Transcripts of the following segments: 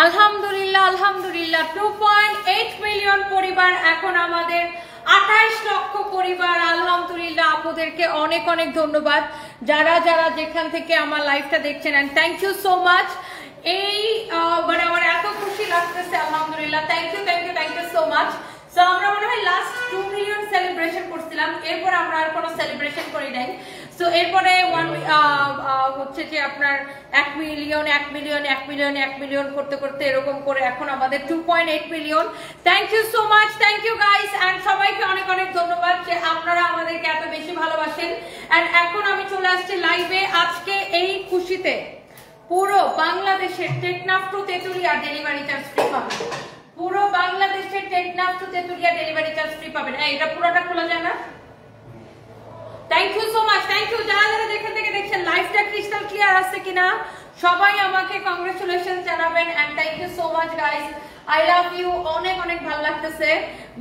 আলহামদুলিল্লাহ আলহামদুলিল্লাহ 2.8 মিলিয়ন পরিবার, এখন আমাদের 28 লক্ষ পরিবার। আলহামদুলিল্লাহ, আপনাদেরকে অনেক অনেক ধন্যবাদ যারা যারা যেখান থেকে আমার লাইভটা দেখছেন, and thank you so much. এই মানে আমার এত খুশি লাগতেছে, আলহামদুলিল্লাহ, thank you thank you thank you so much. So আমরা মনে হয় লাস্ট 2 মিলিয়ন সেলিব্রেশন করছিলাম, এরপর আমরা আর কোনো সেলিব্রেশন করি নাই। সো এরপরে হচ্ছে যে আপনার 1 মিলিয়ন 1 মিলিয়ন 1 মিলিয়ন 1 মিলিয়ন করতে করতে এরকম করে এখন আমাদের 2.8 million. Thank you so much, thank you guys, and সবাইকে অনেক অনেক ধন্যবাদ যে আপনারা আমাদেরকে এত বেশি ভালোবাসেন। এন্ড এখন আমি চলে আসছি লাইভে। আজকে এই খুশিতে পুরো বাংলাদেশের Teknaf to Tetulia delivery charge free পাবেন। পুরো বাংলাদেশের Teknaf to Tetulia delivery charge free পাবেন। এটা পুরোটা খোলা যায় না? Thank you so much, thank you. যারা যারা যেখান থেকে দেখছেন লাইভটা ক্রিস্টাল ক্লিয়ার আছে কিনা সবাই আমাকে কংগ্রেচুলেশন জানাবেন, and thank you so much guys, I love you. অনেক অনেক ভালো লাগতেছে,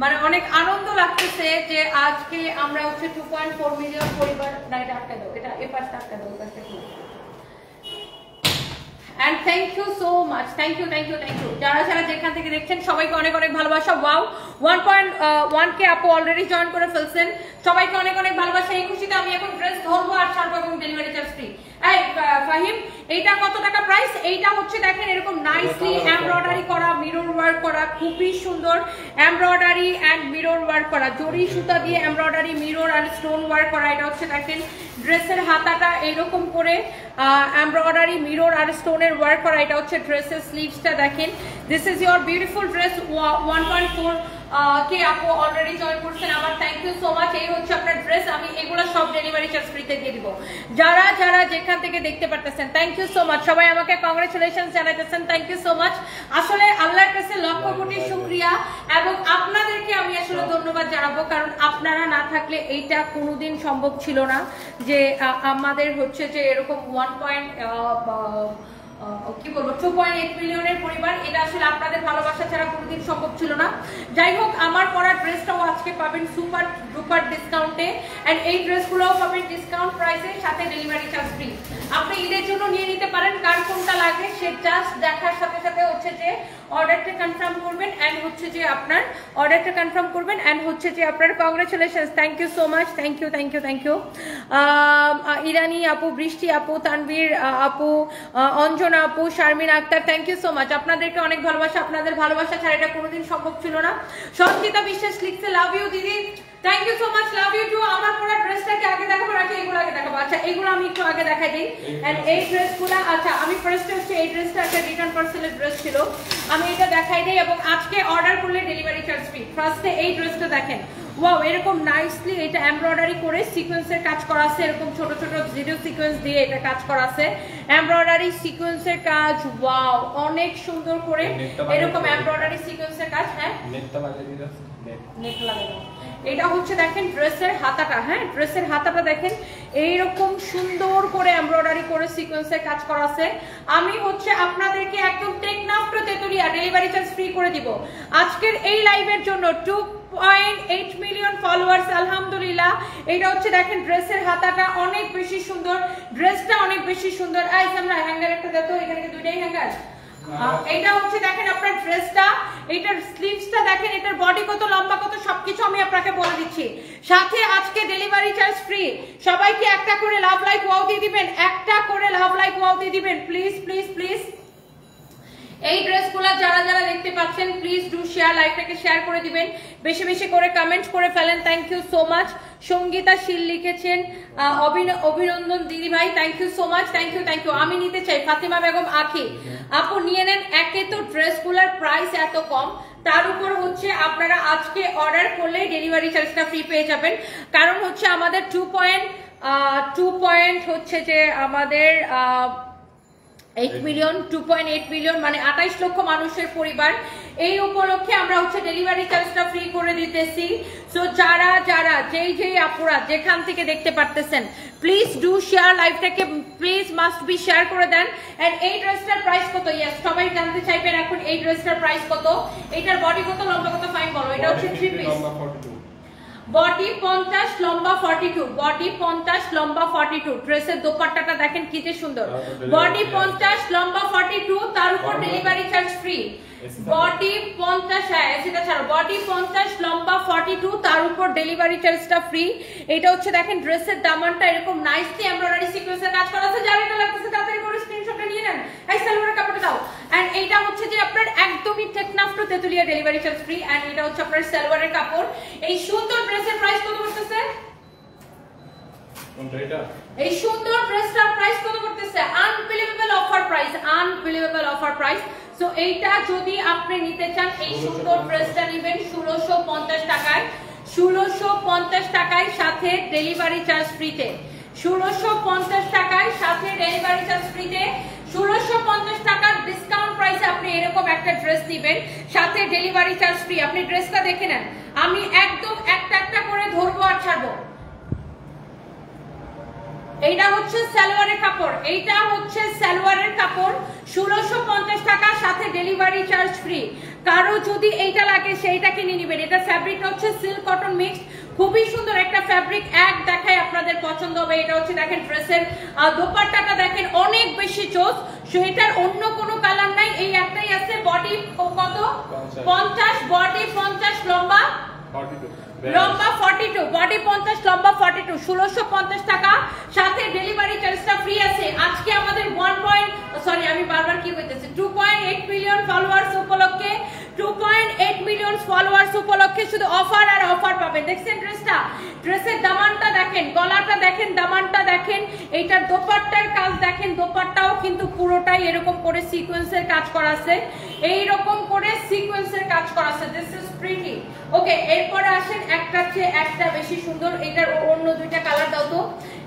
মানে অনেক আনন্দ লাগতেছে যে আজকে আমরা হচ্ছে 2.4 মিলিয়ন পরিবার। না, এটা আটকা দাও, এটা এ পাশটা আটকা দাও, পাশটা কি। And thank you so much, thank you thank you thank you। যারা যারা যেখান থেকে দেখছেন সবাইকে অনেক অনেক ভালোবাসা। ওয়াও, 1.1 কে আপু অলরেডি জয়েন করে ফেলছেন, সবাইকে অনেক অনেক ভালোবাসা। এই খুশিতে আমি এখন ড্রেস ধরবো আর ছাড়বো এবং ডেলিভারি চার্জ ফ্রি। এই ফাহিম, এইটা কত টাকা প্রাইস? এইটা হচ্ছে দেখেন এরকম নাইসলি এমব্রয়ডারি করা, মিরর ওয়ার্ক করা, খুবই সুন্দর এমব্রয়ডারি এন্ড মিরর ওয়ার্ক করা, জরি সুতা দিয়ে এমব্রয়ডারি, মিরর আর স্টোন ওয়ার্ক করা। এটা হচ্ছে দেখেন ড্রেসের হাতাটা এরকম করে এমব্রয়ডারি, মিরর আর স্টোনের ওয়ার্ক করা। এটা হচ্ছে ড্রেসের স্লিভসটা দেখেন। This is your beautiful dress. 1.4 কে আপু অলরেডি জয়েন করছেন, আমার থ্যাংক ইউ সো মাচ। এই হচ্ছে আপনার ড্রেস, আমি এগুলো সব ডেলিভারি চার্জ ফ্রিতে দিয়ে দিব। যারা যারা যেখান থেকে দেখতে পারতেছেন থ্যাংক ইউ সো মাচ, সবাই আমাকে কংগ্রেচুলেশন জানাইতেছেন, থ্যাংক ইউ সো মাচ। আসলে আল্লাহর কাছে লক্ষ কোটি শুকরিয়া, এবং আপনাদেরকে আমি আসলে ধন্যবাদ জানাবো, কারণ আপনারা না থাকলে এইটা কোনোদিন সম্ভব ছিল না যে আমাদের হচ্ছে যে এরকম 2.8 মিলিয়নের পরিবার। এটা আসলে আপনাদের ভালোবাসা ছাড়া কোনোদিন সম্ভব ছিল না। যাই হোক, আমার পরা ড্রেসটাও আজকে পাবেন সুপার ডুপার ডিসকাউন্টে, এন্ড এই ড্রেসগুলোও পাবেন ডিসকাউন্ট প্রাইসে, সাথে ডেলিভারি চার্জ ফ্রি। আপনি ঈদের জন্য নিয়ে নিতে পারেন, কার কোনটা লাগে সে জাস্ট দেখার সাথে সাথে হচ্ছে যে অর্ডারটা কনফার্ম করবেন, এন্ড হচ্ছে যে আপনার অর্ডারটা কনফার্ম করবেন, এন্ড হচ্ছে যে আপনার congratulations, thank you so much, thank you thank you thank you. Irani আপু, বৃষ্টি আপু, তানভীর আপু, অঞ্জনা আপু, Sharmin Akter, thank you so much. আপনাদেরকে অনেক ভালোবাসা, আপনাদের ভালোবাসা ছাড়া এটা কোনোদিন সম্ভব ছিল না। সঞ্চিতা বিশ্বাস লিখছে লাভ ইউ দিদি, thank you so much, love you too. আমার পুরো ড্রেসটাকে আগে দেখাবো নাকি এগুলো আগে দেখাবো? আচ্ছা, এগুলো আমি একটু আগে দেখাই দিই। এন্ড এই ড্রেসগুলো, আচ্ছা আমি ফার্স্ট হচ্ছে এই ড্রেসটা একটা রিটার্ন পার্সেলের ড্রেস ছিল, আমি এটা দেখাই দিই, এবং আজকে অর্ডার করলে ডেলিভারি চার্জ ফ্রি। ফার্স্টে এই ড্রেসটা দেখেন, ওয়াও, এরকম নাইসলি এটা এমব্রয়ডারি করে সিকোয়েন্সের কাজ করা আছে, এরকম ছোট ছোট জিরো সিকোয়েন্স দিয়ে এটা কাজ করা আছে, এমব্রয়ডারি সিকোয়েন্সের কাজ। ওয়াও, অনেক সুন্দর করে এরকম এমব্রয়ডারি সিকোয়েন্সের কাজ। হ্যাঁ, নেট লাগানো। এটা হচ্ছে দেখেন ড্রেসের হাতাটা, হ্যাঁ ড্রেসের হাতাটা দেখেন এইরকম সুন্দর করে এমব্রয়ডারি করে সিকোয়েন্সের কাজ করা আছে। আমি হচ্ছে আপনাদেরকে একদম Teknaf to Tetulia delivery charge free করে দিব আজকের এই লাইভের জন্য। 2.8 মিলিয়ন ফলোয়ার্স, আলহামদুলিল্লাহ। এটা হচ্ছে দেখেন ড্রেসের হাতাটা অনেক বেশি সুন্দর, ড্রেসটা অনেক বেশি সুন্দর। এই সামনে হ্যাঙ্গার একটা দেখো, এখানে কি দুইটাই হ্যাঙ্গার? এটা হচ্ছে দেখেন আপনার ড্রেসটা, এটার স্লিভসটা দেখেন, এটার বডি কত, লম্বা কত, সবকিছু আমি আপনাকে বলে দিচ্ছি। সাথে আজকে ডেলিভারি চার্জ ফ্রি। সবাইকে একটা করে লাভ লাইক ওয়াও দিয়ে দিবেন, একটা করে লাভ লাইক ওয়াও দিয়ে দিবেন, প্লিজ প্লিজ প্লিজ। এই ড্রেসগুলো যারা যারা দেখতে পাচ্ছেন প্লিজ ডু শেয়ার, লাইভটাকে শেয়ার করে দিবেন, বেশি বেশি করে কমেন্ট করে ফেলেন। Thank you so much. Sangita Shil লিখেছেন, অভিনন্দন দিদি ভাই, thank you so much, thank you thank you. আমি নিতে চাই, ফাতিমা বেগম আখি আপু নিয়ে নেন। একে তো ড্রেসগুলোর প্রাইস এত কম, তার উপর হচ্ছে আপনারা আজকে অর্ডার করলে ডেলিভারি চার্জটা ফ্রি পেয়ে যাবেন। কারণ হচ্ছে আমাদের 2.8 হচ্ছে যে আমাদের 8 মিলিয়ন, 2.8 মিলিয়ন মানে 28 লক্ষ মানুষের পরিবার। এই উপলক্ষে আমরা হচ্ছে ডেলিভারি চার্জটা ফ্রি করে দিতেছি। সো যারা যারা যেই আপুরা যেখান থেকে দেখতে পারতেছেন প্লিজ ডু শেয়ার, লাইভটাকে প্লিজ মাস্ট বি শেয়ার করে দেন। এন্ড এই ড্রেসটার প্রাইস কত? ইয়েস, সবাই জানতে চাইবেন এখন এই ড্রেসটার প্রাইস কত, এটার বডি কত, লম্বা কত? ফাইন বলো। এটা হচ্ছে 3 পিস। বডি 50 লম্বা 42, বডি 50 লম্বা 42। ড্রেসের দোপাট্টাটা দেখেন কি যে সুন্দর, বডি 50 লম্বা 42, তার উপর ডেলিভারি চার্জ ফ্রি। বডি 50, হ্যাঁ সেটা ছাড়ো, বডি 50 লম্বা 42, তার উপর ডেলিভারি চার্জটা ফ্রি। এটা হচ্ছে দেখেন ড্রেসের দামানটা এরকম নাইসলি এমব্রয়ডারি সিকোয়েন্সের কাজ করা আছে। যার এটা লাগতেছে তাড়াতাড়ি করে স্ক্রিনশটটা নিয়ে নেন, এই সালোয়ারের কাপড়টা দাও। এন্ড এইটা হচ্ছে যে আপনার একদমই Teknaf to Tetulia delivery charge free. And এটা হচ্ছে আপনার সালোয়ারের কাপড়। এই সুন্দর ড্রেসের প্রাইস কত করতেছে? এই সুন্দর ড্রেসটার প্রাইস কত করতেছে? Unbelievable offer price, unbelievable offer price. So এইটা যদি আপনি নিতে চান, এই সুন্দর ড্রেসটা নেবেন 1650 টাকায়, 1650 টাকায় সাথে ডেলিভারি চার্জ ফ্রিতে, 1650 টাকায় সাথে ডেলিভারি চার্জ ফ্রিতে। 1650 টাকার ডিসকাউন্ট প্রাইসে আপনি এরকম একটা ড্রেস নেবেন, সাথে ডেলিভারি চার্জ ফ্রি। আপনি ড্রেসটা দেখে নেন, আমি একদম একটা একটা করে ধরবো আর ছাড়বো। এইটা হচ্ছে সালোয়ারের কাপড়, এইটা হচ্ছে সালোয়ারের কাপড়, 1650 টাকা সাথে ডেলিভারি চার্জ ফ্রি। কারো যদি এইটা লাগে সেইটা কিনে নেবেন। এটা ফ্যাব্রিকটা হচ্ছে সিল্ক কটন মিক্স, খুবই সুন্দর একটা ফ্যাব্রিক, এক দেখায় আপনাদের পছন্দ হবে। এটা হচ্ছে দেখেন ড্রেসের দোপাট্টাটা দেখেন অনেক বেশি চোস। সেটার অন্য কোনো কালার নাই, এই একটাই আছে। বডি কত? 50, বডি 50 লম্বা 42, বডি 50 লম্বা 42, 1650 টাকা সাথে ডেলিভারি চার্জটা ফ্রি আছে। আজকে আমাদের 2.8 মিলিয়ন ফলোয়ার্স উপলক্ষে, 2.8 মিলিয়ন ফলোয়ার্স উপলক্ষে শুধু অফার আর অফার পাবেন। দেখছেন ড্রেসটা, ড্রেসের দামানটা দেখেন, গলাটা দেখেন, দামানটা দেখেন, এইটার দোপাট্টার কাজ দেখেন, দোপাট্টাও কিন্তু পুরোটাই এরকম করে সিকোয়েন্সের কাজ করা আছে, এইরকম করে সিকোয়েন্সের কাজ করা আছে। This is pretty. ওকে, এরপরে আসেন একটার চেয়ে একটা বেশি সুন্দর। এটার অন্য দুইটা কালার দাও তো,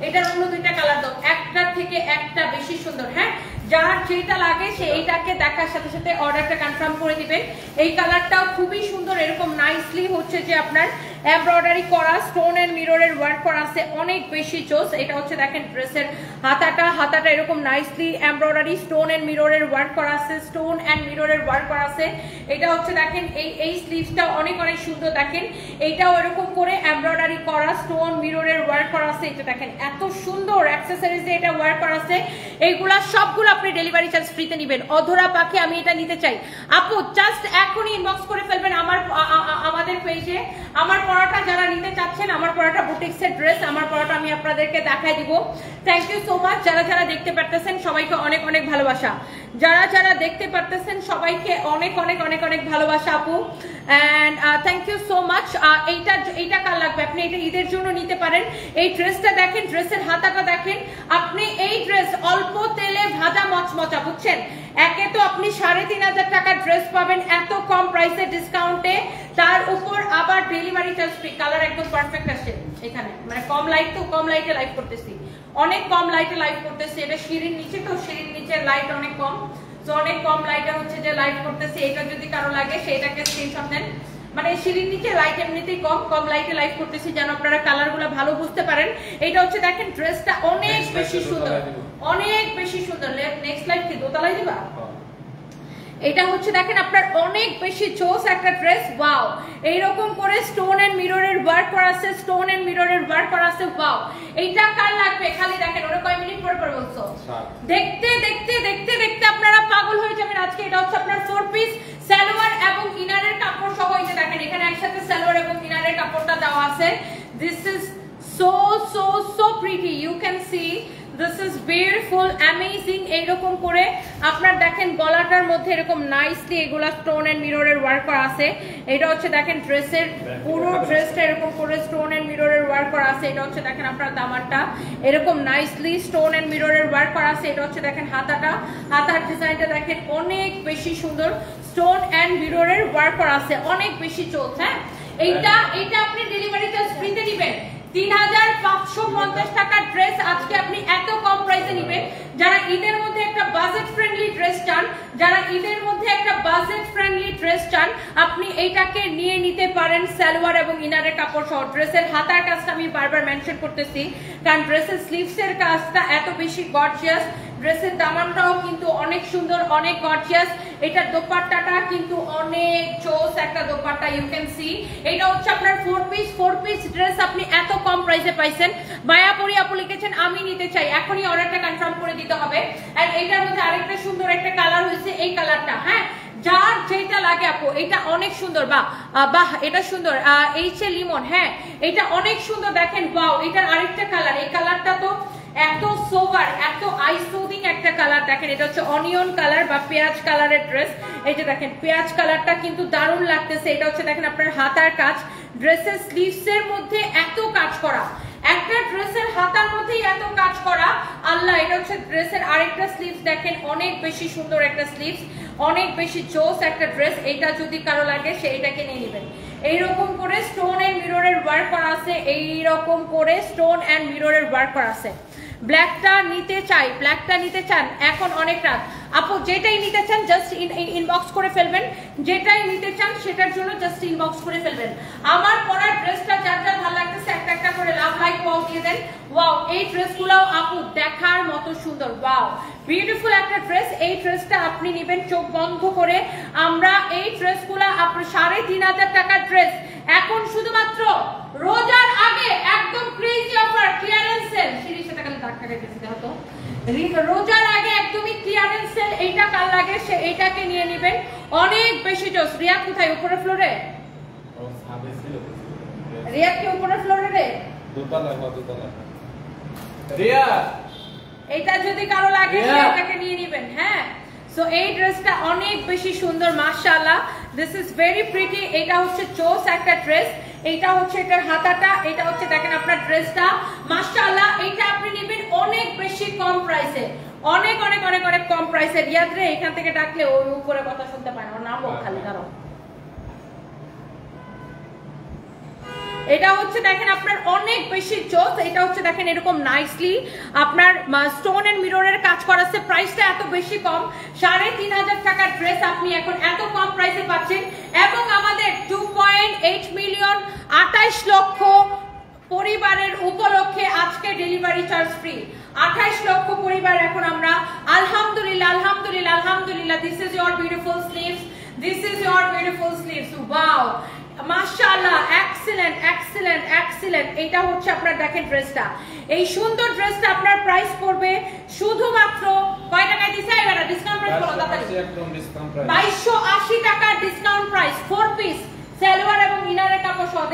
এটার অন্য দুইটা কালার দাও, একটার থেকে একটা বেশি সুন্দর। হ্যাঁ, যার যেটা লাগে সে এইটাকে দেখার সাথে সাথে অর্ডারটা কনফার্ম করে দিবেন। এই কালারটাও খুবই সুন্দর, এরকম নাইসলি হচ্ছে যে আপনার এমব্রয়ডারি করা, স্টোন এন্ড মিররের ওয়ার্ক করা আছে, অনেক বেশি চোস। এটা হচ্ছে দেখেন ড্রেসের হাতাটা, হাতাটা এরকম নাইসলি এমব্রয়ডারি স্টোন এন্ড মিররের ওয়ার্ক করা আছে, স্টোন এন্ড মিররের ওয়ার্ক করা আছে। এটা হচ্ছে দেখেন এই স্লিভসটা অনেক অনেক সুন্দর, দেখেন এইটাও এরকম করে এমব্রয়ডারি করা, স্টোন মিররের ওয়ার্ক করা আছে। এটা দেখেন এত সুন্দর অ্যাকসেসরিজ দিয়ে এটা ওয়ার্ক করা আছে। এইগুলা সবগুলো আপনি ডেলিভারি চার্জ ফ্রিতে নেবেন। অধরা পাখি আমি এটা নিতে চাই, আপু জাস্ট এখনই ইনবক্স করে ফেলবেন আমাদের পেজে। আমার পরাটা যারা নিতে চাচ্ছেন, আমার পরাটা বুটিক্সের ড্রেস, আমার পরাটা আমি আপনাদেরকে দেখাই দিব। Thank you so much. যারা যারা দেখতে পারতেছেন সবাইকে অনেক অনেক ভালোবাসা, যারা যারা দেখতে পারতেছেন সবাইকে অনেক অনেক অনেক অনেক ভালোবাসা আপু। And thank you so much. এইটা কার লাগবে আপনি এটা ঈদের জন্য নিতে পারেন। এই ড্রেসটা দেখেন, ড্রেসের হাতাটা দেখেন, আপনি এই ড্রেস অল্প তেলে ভাজা মচমচা, বুঝছেন? একে তো আপনি 3500 টাকার ড্রেস পাবেন এত কম প্রাইসে ডিসকাউন্টে, তার উপর আবার ডেলিভারি চার্জ ফ্রি। কালার একদম পারফেক্ট আসে এখানে, মানে কম লাইট তো, কম লাইটে লাইভ করতেছি, অনেক কম লাইটে লাইভ করতেছি। এটা সিঁড়ির নিচে তো, সিঁড়ির নিচে লাইট অনেক কম, তো অনেক কম লাইটে হচ্ছে যে লাইভ করতেছি। এটা যদি কারো লাগে সেটাকে স্ক্রিনশট নেন। মানে সিঁড়ির নিচে লাইট এমনিতেই কম লাইটে লাইভ করতেছি যেন আপনারা কালারগুলো ভালো বুঝতে পারেন। এটা হচ্ছে দেখেন ড্রেসটা অনেক বেশি সুন্দর, অনেক বেশি সুন্দর। নেক্সট লাইভ কি দোতলায় দিবা? এটা হচ্ছে দেখেন আপনার অনেক বেশি চোস একটা ড্রেস। ওয়াও, এইরকম করে স্টোন এন্ড মিররের ওয়ার্ক করা আছে, স্টোন এন্ড মিররের ওয়ার্ক করা আছে। ওয়াও, এইটা কার লাগবে খালি দেখেন, ওরা কয় মিনিট পর পর বলছো, দেখতে দেখতে দেখতে দেখতে আপনারা পাগল হয়ে যাবেন। আজকে এটা হচ্ছে আপনার 4 পিস সালোয়ার এবং ইনারের কাপড় সহ। এই যে দেখেন এখানে একসাথে সালোয়ার এবং ইনারের কাপড়টা দেওয়া আছে। This is so so so pretty, you can see this is beautiful, amazing। এইরকম করে আপনার দেখেন গলাটার মধ্যে এরকম নাইসলি এগুলা স্টোন এন্ড মিররের ওয়ার্ক করা আছে। এটা হচ্ছে দেখেন ড্রেসের পুরো ড্রেসটা এরকম করে স্টোন এন্ড মিররের ওয়ার্ক করা আছে। এটা হচ্ছে দেখেন আপনার দামানটা এরকম নাইসলি স্টোন এন্ড মিররের ওয়ার্ক করা আছে। এটা হচ্ছে দেখেন হাতাটা, হাতার ডিজাইনটা দেখেন অনেক বেশি সুন্দর, স্টোন এন্ড মিররের ওয়ার্ক করা আছে, অনেক বেশি চোখ। হ্যাঁ, এইটা আপনি ডেলিভারি চার্জ ফ্রিতে দিবেন। 3550 টাকার ড্রেস আজকে আপনি এত কম প্রাইসে নেবেন। যারা ঈদের মধ্যে একটা বাজেট ফ্রেন্ডলি ড্রেস চান, যারা ঈদের মধ্যে একটা বাজেট ফ্রেন্ডলি ড্রেস চান, আপনি এইটাকে নিয়ে নিতে পারেন সালোয়ার এবং ইনারের কাপড় সহ। ড্রেসের হাতার কাজটা আমি বারবার মেনশন করতেছি কারণ ড্রেসের স্লিভসের কাজটা এত বেশি গর্জিয়াস, ড্রেসের দামানটাও কিন্তু অনেক সুন্দর, অনেক গর্জিয়াস। এটার দোপাট্টাটা কিন্তু অনেক জোস একটা দোপাট্টা, ইউ ক্যান সি। এটা হচ্ছে আপনার 4 পিস ড্রেস, আপনি এত কম প্রাইসে পাইছেন। মায়াপুরি আপু লিখেছেন আমি নিতে চাই, এখনই অর্ডারটা কনফার্ম করে দিতে হবে। আর এটার মধ্যে আরেকটা সুন্দর একটা কালার হয়েছে, এই কালারটা, হ্যাঁ যার যেটা লাগে আপু, এটা অনেক সুন্দর। বাহ এটা সুন্দর, এইচ এ লিমন, হ্যাঁ এটা অনেক সুন্দর। দেখেন ওয়াও, এটার আরেকটা কালার, এই কালারটা তো এত সোভার, এত আই সুদিং একটা কালার। দেখেন এটা হচ্ছে অনিয়ন কালার বা পেঁয়াজ কালারের ড্রেস। এই যে দেখেন পেঁয়াজ কালারটা কিন্তু দারুণ লাগতেছে। এটা হচ্ছে দেখেন আপনার হাতার কাজ, ড্রেসের স্লিভসের মধ্যে এত কাজ করা, একটা ড্রেসের হাতার মধ্যেই এত কাজ করা, আল্লাহ। এটা হচ্ছে ড্রেসের আরেকটা স্লিভস, দেখেন অনেক বেশি সুন্দর একটা স্লিভস, অনেক বেশি জোস একটা ড্রেস। এইটা যদি কারো লাগে সে এটাকে নিয়ে নেবেন। এইরকম করে স্টোন এন্ড মিররের ওয়ার্ক করা আছে, এইরকম করে স্টোন এন্ড মিররের ওয়ার্ক করা আছে। ব্ল্যাকটা নিতে চাই, ব্ল্যাকটা নিতে চান, এখন অনেক রাত আপু, যেটাই নিতে চান জাস্ট ইনবক্স করে ফেলবেন, যেটাই নিতে চান সেটার জন্য জাস্ট ইনবক্স করে ফেলবেন। আমার পরার ড্রেসটা যার যার ভালো লাগতেছে একটা একটা করে লাভ লাইক ওয়াও দিয়ে দেন। ওয়াও, এই ড্রেসগুলোও আপু দেখার মতো সুন্দর, ওয়াও বিউটিফুল একটা ড্রেস। এই ড্রেসটা আপনি নেবেন চোখ বন্ধ করে। আমরা এই ড্রেসগুলো আপনার 3500 টাকার ড্রেস এখন শুধুমাত্র রোজার আগে একদম ক্রেজি অফার, ক্লিয়ারেন্স সেল। সিরিজে টাকা টাকা গেছে হতো রোজার আগে একদমই ক্লিয়ারেন্স সেল। এইটা কার লাগে সে এইটাকে নিয়ে নেবেন, অনেক বেশি জোস। রিয়া কোথায়, উপরের ফ্লোরে? রিয়া কি উপরের ফ্লোরে রে? দোতলা রিয়া, এইটা যদি কারো লাগে সেটাকে নিয়ে নেবেন। হ্যাঁ, সো এই ড্রেসটা অনেক বেশি সুন্দর, মাশাআল্লাহ, দিস ইজ ভেরি প্রিটি। এটা হচ্ছে জোস একটা ড্রেস, এটা হচ্ছে এটার হাতাটা, এটা হচ্ছে দেখেন আপনার ড্রেসটা, মাশাআল্লাহ। এটা আপনি নেবেন অনেক বেশি কম প্রাইসে, অনেক অনেক অনেক অনেক কম প্রাইসে। রিয়াদ রে এখান থেকে ডাকলে ওই উপরে কথা শুনতে পায় না, ওর নাম খালি দাঁড়াও। এটা হচ্ছে দেখেন আপনার অনেক বেশি জোস। এটা হচ্ছে দেখেন এরকম নাইসলি আপনার স্টোন এন্ড মিররের কাজ করা আছে। প্রাইসটা এত বেশি কম, 3500 টাকার ড্রেস আপনি এখন এত কম প্রাইসে পাচ্ছেন। এবং আমাদের 2.8 মিলিয়ন 28 লক্ষ পরিবারের উপলক্ষে আজকে ডেলিভারি চার্জ ফ্রি। 28 লক্ষ পরিবার এখন আমরা আলহামদুলিল্লাহ আলহামদুলিল্লাহ আলহামদুলিল্লাহ। This is your beautiful sleeves, this is your beautiful sleeves, wow মাশাআল্লাহ, এক্সিলেন্ট এক্সিলেন্ট এক্সিলেন্ট। এটা হচ্ছে আপনার দেখেন ড্রেসটা, এই সুন্দর ড্রেসটা আপনার প্রাইস পড়বে শুধুমাত্র কয় টাকায় দিছে? এবারে ডিসকাউন্ট প্রাইস বলো তাড়াতাড়ি। একদম ডিসকাউন্ট প্রাইস 2280 টাকা ডিসকাউন্ট প্রাইস। 4 পিস সালোয়ার এবং ইনারের কাপড় সহ,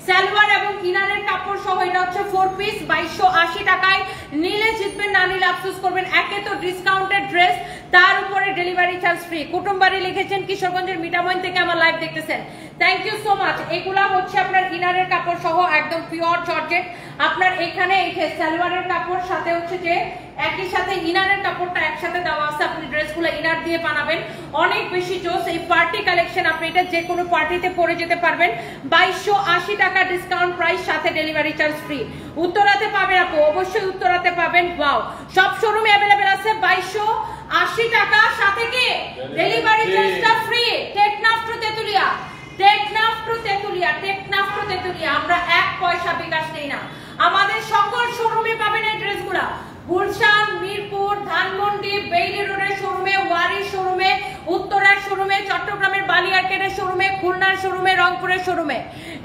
সালোয়ার এবং ইনারের কাপড় সহ এটা হচ্ছে 4 পিস 2280 টাকায়। নিলে জিতবেন, না নিলে আফসোস করবেন। একে তো ডিসকাউন্টেড ড্রেস, তার উপরে ডেলিভারি চার্জ ফ্রি। কুটুমবাড়ি লিখেছেন কিশোরগঞ্জের মিঠামইন থেকে আমার লাইভ দেখতেছেন, থ্যাংক ইউ সো মাচ। এগুলা হচ্ছে আপনার ইনারের কাপড় সহ একদম পিওর জর্জেট। আপনার এখানে এই সালোয়ারের কাপড় সাথে হচ্ছে যে একই সাথে ইনারের কাপড়টা একসাথে দেওয়া আছে, আপনি ড্রেসগুলো ইনার দিয়ে বানাবেন, অনেক বেশি জোস। এই পার্টি কালেকশন, আপনি এটা যে কোনো পার্টিতে পরে যেতে পারবেন। 2280 টাকা ডিসকাউন্ট প্রাইস, সাথে ডেলিভারি চার্জ ফ্রি। উত্তরাতে পাবেন আপু, অবশ্যই উত্তরাতে পাবেন। ওয়াও, সব শোরুমে অ্যাভেলেবেল আছে। 2280 টাকা, সাথে কি ডেলিভারি চার্জটা free. Teknaf to Tetulia, Teknaf to Tetulia, Teknaf to Tetulia. আমরা 1 পয়সা বিকাশ নেই না। আমাদের সকল শোরুমে পাবেন এই ড্রেসগুলা, গুলশান, মিরপুর, ধানমন্ডি, বেইলি রোডের শোরুমে, ওয়ারির শোরুমে, উত্তরার শোরুমে, চট্টগ্রামের বালিয়ারকেটের শোরুমে, খুলনার শোরুমে, রংপুরের শোরুমে।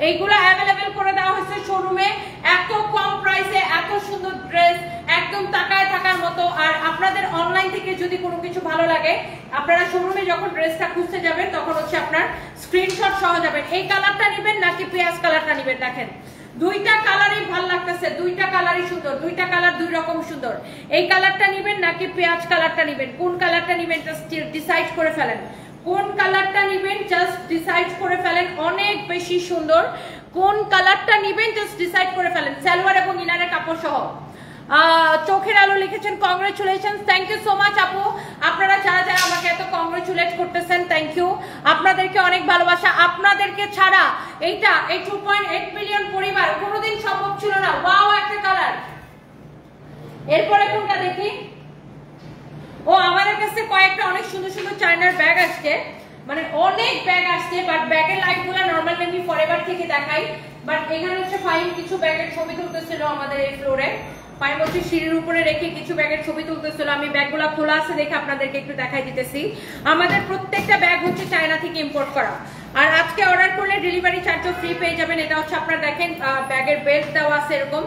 এইগুলো অ্যাভেলেবেল করে দেওয়া হয়েছে শোরুমে। এত কম প্রাইসে এত সুন্দর ড্রেস, একদম তাকায় থাকার মতো। আর আপনাদের অনলাইন থেকে যদি কোনো কিছু ভালো লাগে, আপনারা শোরুমে যখন ড্রেসটা খুঁজতে যাবেন তখন হচ্ছে আপনার স্ক্রিনশট সহ যাবেন। এই কালারটা নেবেন নাকি পেঁয়াজ কালারটা নেবেন? দেখেন দুইটা কালারই ভালো লাগতেছে, দুইটা কালারই সুন্দর, দুইটা কালার দুই রকম সুন্দর। এই কালারটা নেবেন নাকি পেঁয়াজ কালারটা নেবেন? কোন কালারটা নেবেন জাস্ট ডিসাইড করে ফেলেন, কোন কালারটা নেবেন জাস্ট ডিসাইড করে ফেলেন। অনেক বেশি সুন্দর, কোন কালারটা নেবেন জাস্ট ডিসাইড করে ফেলেন। সালোয়ার এবং ইনারের কাপড় সহ। চোখের আলো লিখেছেন congratulations, thank you so much আপু। আপনারা যারা যারা আমাকে এত কংগ্রেচুলেট করতেছেন, থ্যাংক ইউ, আপনাদেরকে অনেক ভালোবাসা। আপনাদেরকে ছাড়া এইটা এই 2.8 মিলিয়ন পরিবার কোনোদিন সম্ভব ছিল না। ওয়াও, একটা কালার। এরপরে কোনটা দেখি? ও আমাদের কাছে কয়েকটা অনেক সুন্দর সুন্দর চায়নার ব্যাগ আসছে, মানে অনেক ব্যাগ আসছে, বাট ব্যাগের লাইটগুলো নরমালি আমি ফরএভার থেকে দেখাই, বাট এখানে হচ্ছে ফাইন কিছু ব্যাগের ছবি তুলতেছিল আমাদের এই ফ্লোরে। পায়ের মধ্যে সিঁড়ির উপরে রেখে কিছু ব্যাগের ছবি তুলতেছিল, আমি ব্যাগগুলো খোলা আছে দেখে আপনাদেরকে একটু দেখাই দিতেছি। আমাদের প্রত্যেকটা ব্যাগ হচ্ছে চায়না থেকে ইম্পোর্ট করা, আর আজকে অর্ডার করলে ডেলিভারি চার্জও ফ্রি পেয়ে যাবেন। এটা হচ্ছে আপনারা দেখেন ব্যাগের বেল্ট দেওয়া আছে, এরকম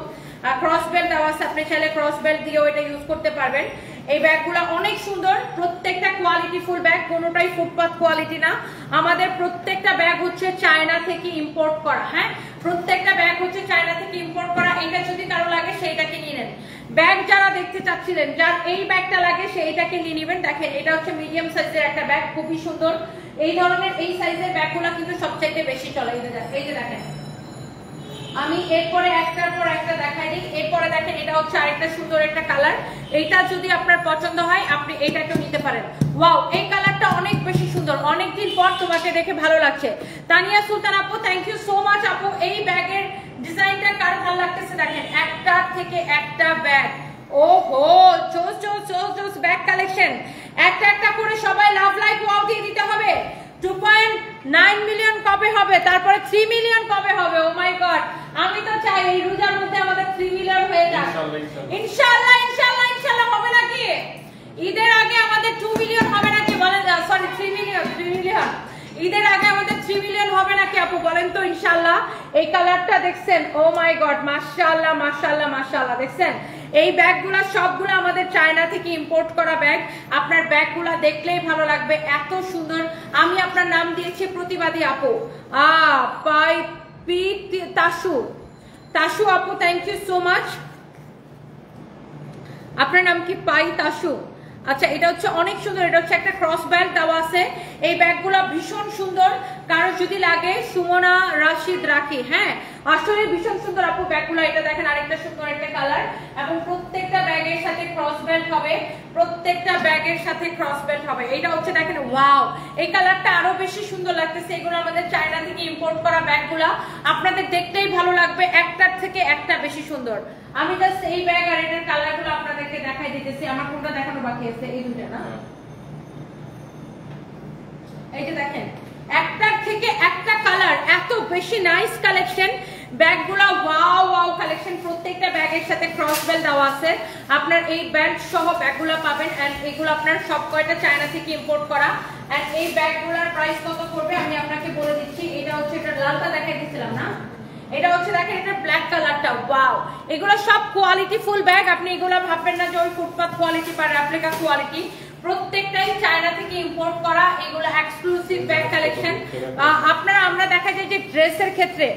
ক্রস বেল্ট দেওয়া আছে, আপনি চাইলে ক্রস বেল্ট দিয়েও এটা ইউজ করতে পারবেন। এই ব্যাগগুলো অনেক সুন্দর, প্রত্যেকটা কোয়ালিটি ফুল ব্যাগ, কোনোটাই ফুটপাথ কোয়ালিটি না। আমাদের প্রত্যেকটা ব্যাগ হচ্ছে চায়না থেকে ইম্পোর্ট করা। হ্যাঁ, প্রত্যেকটা ব্যাগ হচ্ছে চায়না থেকে ইম্পোর্ট করা। এটা যদি কারো লাগে সেইটাকে নিয়ে নেন। ব্যাগ যারা দেখতে চাচ্ছিলেন, যার এই ব্যাগটা লাগে সেইটাকে নিয়ে নেবেন। দেখেন এটা হচ্ছে মিডিয়াম সাইজের একটা ব্যাগ, খুবই সুন্দর। এই ধরনের এই সাইজের ব্যাগগুলো কিন্তু সবচাইতে বেশি চলে। এই যে দেখেন, আমি এরপরে একটার পর একটা দেখাই দিই। এরপরে দেখেন এটা হচ্ছে আরেকটা সুন্দর একটা কালার। এইটা যদি আপনার পছন্দ হয় আপনি এইটাকেও নিতে পারেন। ওয়াও, এই কালারটা অনেক বেশি সুন্দর, অনেকদিন পর তোমাকে দেখে ভালো লাগছে। তানিয়া সুলতান আপু, থ্যাংক ইউ সো মাচ আপু। এই ব্যাগের ডিজাইনটা কার ভালো লাগতেছে দেখেন, একটা থেকে একটা ব্যাগ। ওহো, জোস জোস জোস জোস ব্যাগ কালেকশন। একটা একটা করে সবাই লাভ লাইক ওয়াও দিয়ে দিতে হবে। 2.9 মিলিয়ন কবে হবে, তারপরে 3 মিলিয়ন কবে হবে? ও মাই গড, আমি তো চাই এই রোজার মধ্যে আমাদের 3 মিলিয়ন হয়ে যাক। ইনশাআল্লাহ ইনশাআল্লাহ ইনশাআল্লাহ হবে নাকি? ঈদের আগে আমাদের 2 মিলিয়ন হবে নাকি বলেন? Sorry 3 million. ঈদের আগে আমাদের 3 মিলিয়ন হবে নাকি আপু বলেন তো? ইনশাআল্লাহ। এই কালারটা দেখছেন? ও মাই গড, মাশাআল্লাহ মাশাআল্লাহ মাশাআল্লাহ। দেখছেন এই ব্যাগগুলা সবগুলো আমাদের চায়না থেকে ইম্পোর্ট করা ব্যাগ। আপনার ব্যাগগুলা দেখলেই ভালো লাগবে, এত সুন্দর। আমি আপনার নাম দিয়েছি প্রতিবাদী আপু, তাসু আপু, থ্যাংক ইউ সো মাচ। আপনার নাম কি? পাই তাসু। আচ্ছা, এটা হচ্ছে অনেক সুন্দর। এটা হচ্ছে একটা ক্রস ব্যাগ দেওয়া আছে। এই ব্যাগগুলো ভীষণ সুন্দর, কারো যদি লাগে সুমনা রাশিদ রাখি। হ্যাঁ, আসলে ভীষণ সুন্দর আপু ব্যাগগুলো। এটা দেখেন আরেকটা সুন্দর একটা কালার, এবং প্রত্যেকটা ব্যাগের সাথে ক্রস বেল্ট হবে, প্রত্যেকটা ব্যাগের সাথে ক্রস বেল্ট হবে। এটা হচ্ছে দেখেন, ওয়াও, এই কালারটা আরো বেশি সুন্দর লাগতেছে। এগুলো আমাদের চায়না থেকে ইম্পোর্ট করা ব্যাগগুলো, আপনাদের দেখতেই ভালো লাগবে, একটার থেকে একটা বেশি সুন্দর। আমি জাস্ট এই ব্যাগ আর এটার কালারগুলো আপনাদেরকে দেখাই দিতেছি। আমার কোনটা দেখানো বাকি আছে? এই দুটো না? এই যে দেখেন, একটার থেকে একটা কালার, এত বেশি নাইস কালেকশন। ব্যাগগুলো ওয়াও ওয়াও কালেকশন। প্রত্যেকটা ব্যাগের সাথে ক্রস বেল্ট দেওয়া আছে। আপনার এই ব্যাগ সহ ব্যাগগুলো পাবেন, এন্ড এগুলো আপনার সব কয়টা চায়না থেকে ইম্পোর্ট করা। এন্ড এই ব্যাগগুলোর প্রাইস কত পড়বে আমি আপনাকে বলে দিচ্ছি। এটা হচ্ছে, এটা লালটা দেখাই দিয়েছিলাম না? এটা হচ্ছে দেখেন, এটা ব্ল্যাক কালারটা। ওয়াও, এগুলো সব কোয়ালিটি ফুল ব্যাগ। আপনি এগুলো ভাববেন না যে ওই ফুটপাথ কোয়ালিটি বা রেপ্লিকা কোয়ালিটি, প্রত্যেকটাই চায়না থেকে ইম্পোর্ট করা। এগুলো এক্সক্লুসিভ ব্যাগ কালেকশন। আপনারা, আমরা দেখা যায় যে ড্রেসের ক্ষেত্রে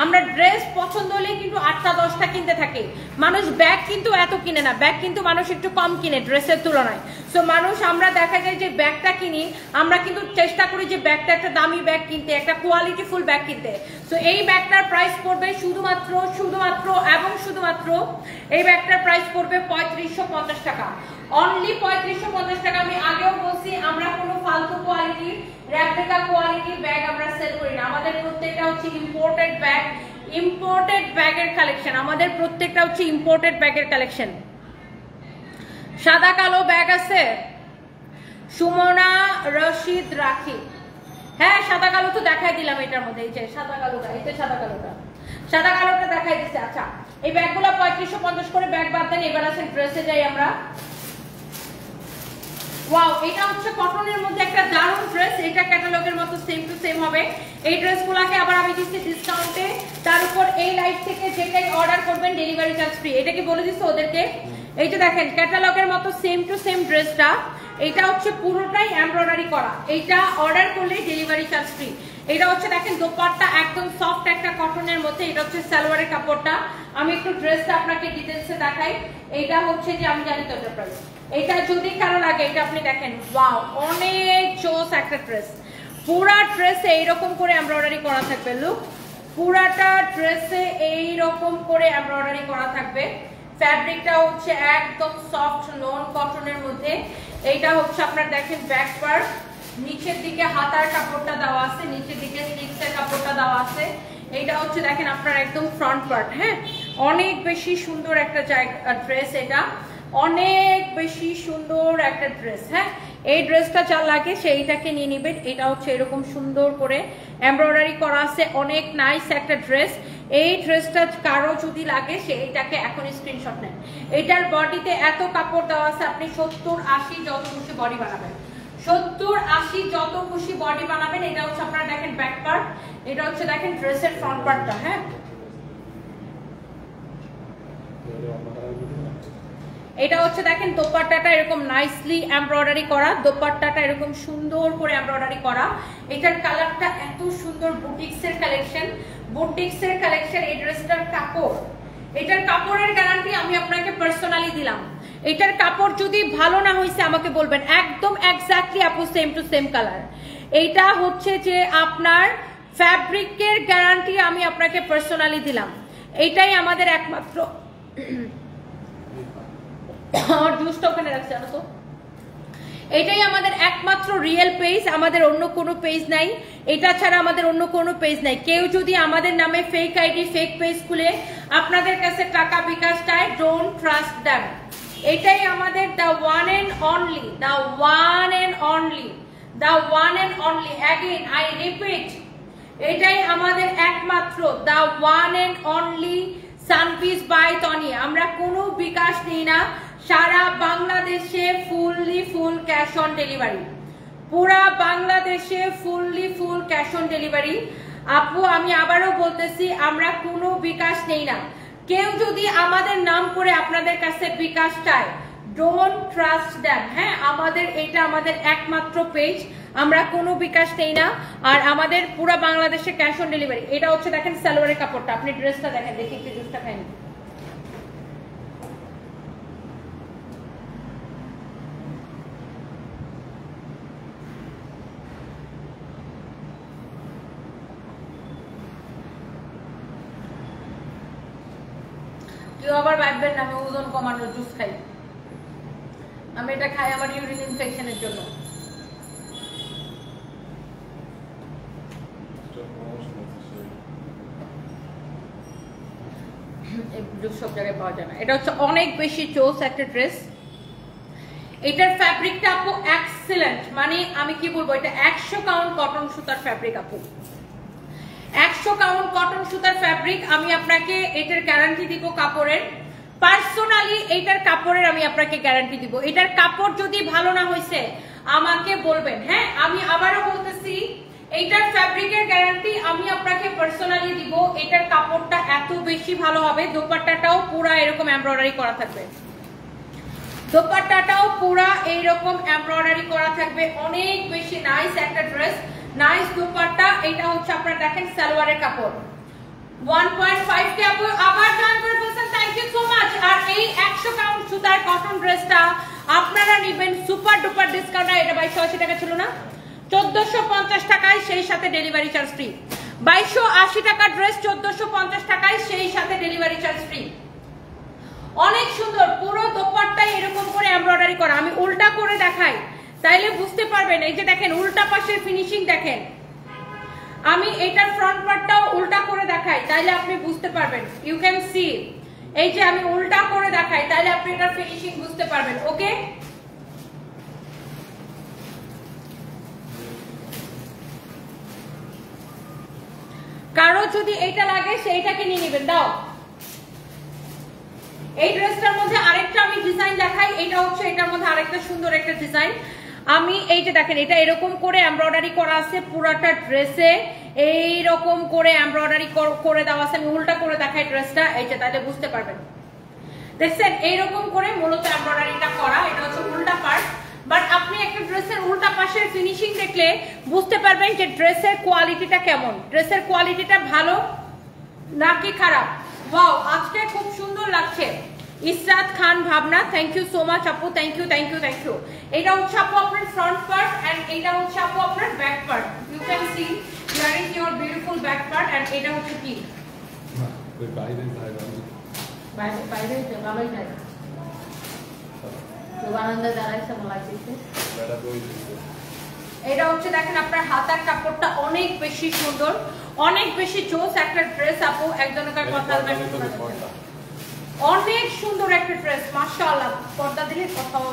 আমরা ড্রেস পছন্দ হলেই কিন্তু 8টা 10টা কিনতে থাকি। মানুষ ব্যাগ কিন্তু এত কিনে না, ব্যাগ কিন্তু মানুষ একটু কম কিনে ড্রেসের তুলনায়। সো মানুষ, আমরা দেখা যায় যে ব্যাগটা কিনি, আমরা কিন্তু চেষ্টা করি যে ব্যাগটা একটা দামি ব্যাগ কিনতে, একটা কোয়ালিটি ফুল ব্যাগ কিনতে। সো এই ব্যাগটার প্রাইস পড়বে শুধুমাত্র এই ব্যাগটার প্রাইস পড়বে 3550 টাকা, অনলি 3550 টাকা। আমি আগেও বলছি, আমরা কোনো ফালতু কোয়ালিটি রেপ্লিকা কোয়ালিটির ব্যাগ আমরা সেল করি না। আমাদের প্রত্যেকটা হচ্ছে ইম্পোর্টেড ব্যাগ, ইম্পোর্টেড ব্যাগের কালেকশন। আমাদের প্রত্যেকটা হচ্ছে ইম্পোর্টেড ব্যাগের কালেকশন। সাদা কালো ব্যাগ আছে, সুমনা রশিদ রাখি। হ্যাঁ, সাদা কালো তো দেখাই দিলাম এটার মধ্যে। এই যে সাদা কালোটা, এই যে সাদা কালোটা দেখাই দিচ্ছে। আচ্ছা, এই ব্যাগগুলো 3550 করে। ব্যাগ বাদ দেন, এবার আছে ড্রেসে যাই আমরা। ওয়াও, এটা হচ্ছে কটনের মধ্যে একটা দারুণ ড্রেস। এটা ক্যাটালগের মতো সেম টু সেম হবে। এই ড্রেসগুলোকে আবার আমি দিচ্ছি ডিসকাউন্টে। তার উপর এই লাইভ থেকে যেটাই অর্ডার করবেন ডেলিভারি চার্জ ফ্রি। এটা কি বলে দিচ্ছি ওদেরকে? এই যে দেখেন, ক্যাটালগের মতো সেম টু সেম ড্রেসটা। এটা হচ্ছে পুরোটাই এমব্রয়ডারি করা। এইটা অর্ডার করলে ডেলিভারি চার্জ ফ্রি। এটা হচ্ছে দেখেন, দোপাট্টা একদম সফট একটা কটনের মধ্যে। এটা হচ্ছে সালোয়ারের কাপড়টা। আমি একটু ড্রেসটা আপনাকে ডিটেইলসে দেখাই। এটা হচ্ছে যে, আমি জানি তো এটার প্রাইস। এটা যদি কারো লাগে, এটা আপনি দেখেন, ওয়াও, অনেক জোস একটা ড্রেস। পুরা ড্রেসে এইরকম করে এমব্রয়ডারি করা থাকবে। লুক, পুরাটা ড্রেসে এইরকম করে এমব্রয়ডারি করা থাকবে। ফ্যাব্রিকটা হচ্ছে একদম সফট নন কটনের মধ্যে। এইটা হচ্ছে আপনার দেখেন ব্যাক পার্ট, নিচের দিকে হাতার কাপড়টা দেওয়া আছে, নিচের দিকে স্লিভসের কাপড়টা দেওয়া আছে। এইটা হচ্ছে দেখেন আপনার একদম ফ্রন্ট পার্ট। হ্যাঁ, অনেক বেশি সুন্দর একটা ড্রেস। এটা অনেক বেশি সুন্দর একটা ড্রেস। হ্যাঁ, এই ড্রেসটা যার লাগে সেইটাকে নিয়ে নেবেন। এটা হচ্ছে এরকম সুন্দর করে এমব্রয়ডারি করা আছে, অনেক নাইস একটা ড্রেস। এই ড্রেসটা কারো যদি লাগে সেইটাকে এখন স্ক্রিনশট নেন। এটার বডিতে এত কাপড় দেওয়া আছে, আপনি 70-80 যত খুশি বডি বানাবেন, 70-80 যত খুশি বডি বানাবেন। এটা হচ্ছে আপনারা দেখেন ব্যাক পার্ট, এটা হচ্ছে দেখেন ড্রেসের ফ্রন্ট পার্টটা। হ্যাঁ, এটা হচ্ছে দেখেন দোপাট্টাটা এরকম নাইসলি এমব্রয়ডারি করা, দোপাট্টাটা এরকম সুন্দর করে এমব্রয়ডারি করা। এটার কালারটা এত সুন্দর, বুটিক্সের কালেকশন, বুটিক্সের কালেকশন। এই ড্রেসটার কাপড়, এটার কাপড়ের গ্যারান্টি আমি আপনাকে পার্সোনালি দিলাম। এটার কাপড় যদি ভালো না হয়েছে আমাকে বলবেন, একদম এক্স্যাক্টলি আপু সেম টু সেম কালার। এইটা হচ্ছে যে আপনার ফ্যাব্রিকের গ্যারান্টি আমি আপনাকে পার্সোনালি দিলাম। এইটাই আমাদের একমাত্র জুসটা ওখানে রাখছে জানো তো, এটাই আমাদের একমাত্র রিয়েল পেজ, আমাদের অন্য কোনো পেজ নাই। এটা ছাড়া আমাদের অন্য কোনো পেজ নাই। কেউ যদি আমাদের নামে ফেক আইডি ফেক পেজ খুলে আপনাদের কাছে টাকা বিকাশ চায়, ডোন্ট ট্রাস্ট দ্যাম। এটাই আমাদের the one and only, the one and only, the one and only, again I repeat, এটাই আমাদের একমাত্র দ্য ওয়ান এন্ড অনলি সানপিস বাই তনি। আমরা কোনো বিকাশ নিই না, সারা বাংলাদেশে fully full cash on delivery, পুরা বাংলাদেশে fully full cash on delivery. আপু আমি আবারও বলতেছি, আমরা কোনো বিকাশ নেই না। কেউ যদি আমাদের নাম করে আপনাদের কাছে বিকাশ চায়, ডোন্ট ট্রাস্ট দ্যাম। হ্যাঁ, আমাদের এটা আমাদের একমাত্র পেজ, আমরা কোনো বিকাশ নেই না, আর আমাদের পুরা বাংলাদেশে ক্যাশ অন ডেলিভারি। এটা হচ্ছে দেখেন সালোয়ারের কাপড়টা, আপনি ড্রেসটা দেখেন, দেখি একটু ড্রেসটা খাইনি। কেউ আবার ভাববেন না আমি ওজন কমানোর জুস খাই, আমি এটা খাই আমার ইউরিন ইনফেকশনের জন্য। সব জায়গায় পাওয়া যায় না। এটা হচ্ছে অনেক বেশি চোস একটা ড্রেস। এটার ফ্যাব্রিকটা আপু এক্সেলেন্ট, মানে আমি কি বলবো, এটা 100 কাউন্ট কটন সুতার ফ্যাব্রিক আপু, 100 কাউন্ট কটন সুতার ফ্যাব্রিক। আমি আপনাকে এটার গ্যারান্টি দিব কাপড়ের, পার্সোনালি এইটার কাপড়ের আমি আপনাকে গ্যারান্টি দিব। এটার কাপড় যদি ভালো না হয়েছে আমাকে বলবেন। হ্যাঁ, আমি আবারও বলতেছি, এইটার ফ্যাব্রিকের গ্যারান্টি আমি আপনাকে পার্সোনালি দিব। এটার কাপড়টা এত বেশি ভালো হবে, দোপাট্টাটাও পুরা এরকম এমব্রয়ডারি করা থাকবে, দোপাট্টাটাও পুরা এইরকম এমব্রয়ডারি করা থাকবে। অনেক বেশি নাইস একটা ড্রেস, নাইস দোপাট্টা। এটা হচ্ছে আপনারা দেখেন সালোয়ারের কাপড় 1.5 কে আপু আবার জয়েন করে ফেলছেন, থ্যাংক ইউ সো মাচ। আর এই 100 কাউন্ট সুতার কটন ড্রেসটা আপনারা নেবেন সুপার ডুপার ডিসকাউন্ট। এটা 2280 টাকা ছিল না, 1450 টাকায়, সেই সাথে ডেলিভারি চার্জ ফ্রি। 2280 টাকার ড্রেস 1450 টাকায়, সেই সাথে ডেলিভারি চার্জ ফ্রি। অনেক সুন্দর, পুরো দোপাট্টায় এরকম করে এমব্রয়ডারি করা। আমি উল্টা করে দেখাই তাইলে বুঝতে পারবেন। এই যে দেখেন উল্টা পাশের ফিনিশিং দেখেন, আমি এটার ফ্রন্ট পার্টটাও উল্টা করে দেখাই তাইলে আপনি বুঝতে পারবেন। ইউ ক্যান সি, এই যে আমি উল্টা করে দেখাই তাইলে আপনি এটার ফিনিশিং বুঝতে পারবেন। ওকে, কারো যদি এইটা লাগে সেইটাকে নিয়ে নেবেন। দাও, এই ড্রেসটার মধ্যে আরেকটা আমি ডিজাইন দেখাই। এটা হচ্ছে এটার মধ্যে আরেকটা সুন্দর একটা ডিজাইন। আমি এই যে দেখেন, এটা এরকম করে এমব্রয়ডারি করা আছে পুরাটা ড্রেসে, এইরকম করে এমব্রয়ডারি করে দেওয়া আছে। আমি উল্টা করে দেখাই ড্রেসটা, এই যে তাহলে বুঝতে পারবেন। দেখছেন এইরকম করে মূলত এমব্রয়ডারিটা করা, এটা হচ্ছে উল্টা পার্ট। বাট আপনি একটা ড্রেসের উল্টা পাশের ফিনিশিং দেখলে বুঝতে পারবেন যে ড্রেসের কোয়ালিটিটা কেমন, ড্রেসের কোয়ালিটিটা ভালো নাকি খারাপ। ওয়াও, আজকে খুব সুন্দর লাগছে। Israt Khan Bhabna, thank you so much আপু, thank you thank you thank you. এটা হচ্ছে আপু আপনার ফ্রন্ট পার্ট এন্ড এটা হচ্ছে আপু আপনার back part. You can see here is your beautiful back part and এটা হচ্ছে কি বাইরে বাইরে বাইরে ভালোই যায় যোগানন্দা দাঁড়াইছে মলাই দিতে। এটা হচ্ছে দেখেন আপনার হাতার কাপড়টা অনেক বেশি সুন্দর, অনেক বেশি জোস একটা ড্রেস আপু। একজনের কথা অনেক সুন্দর একটা ড্রেস, মাশাআল্লাহ। পর্দা দিলে কথাও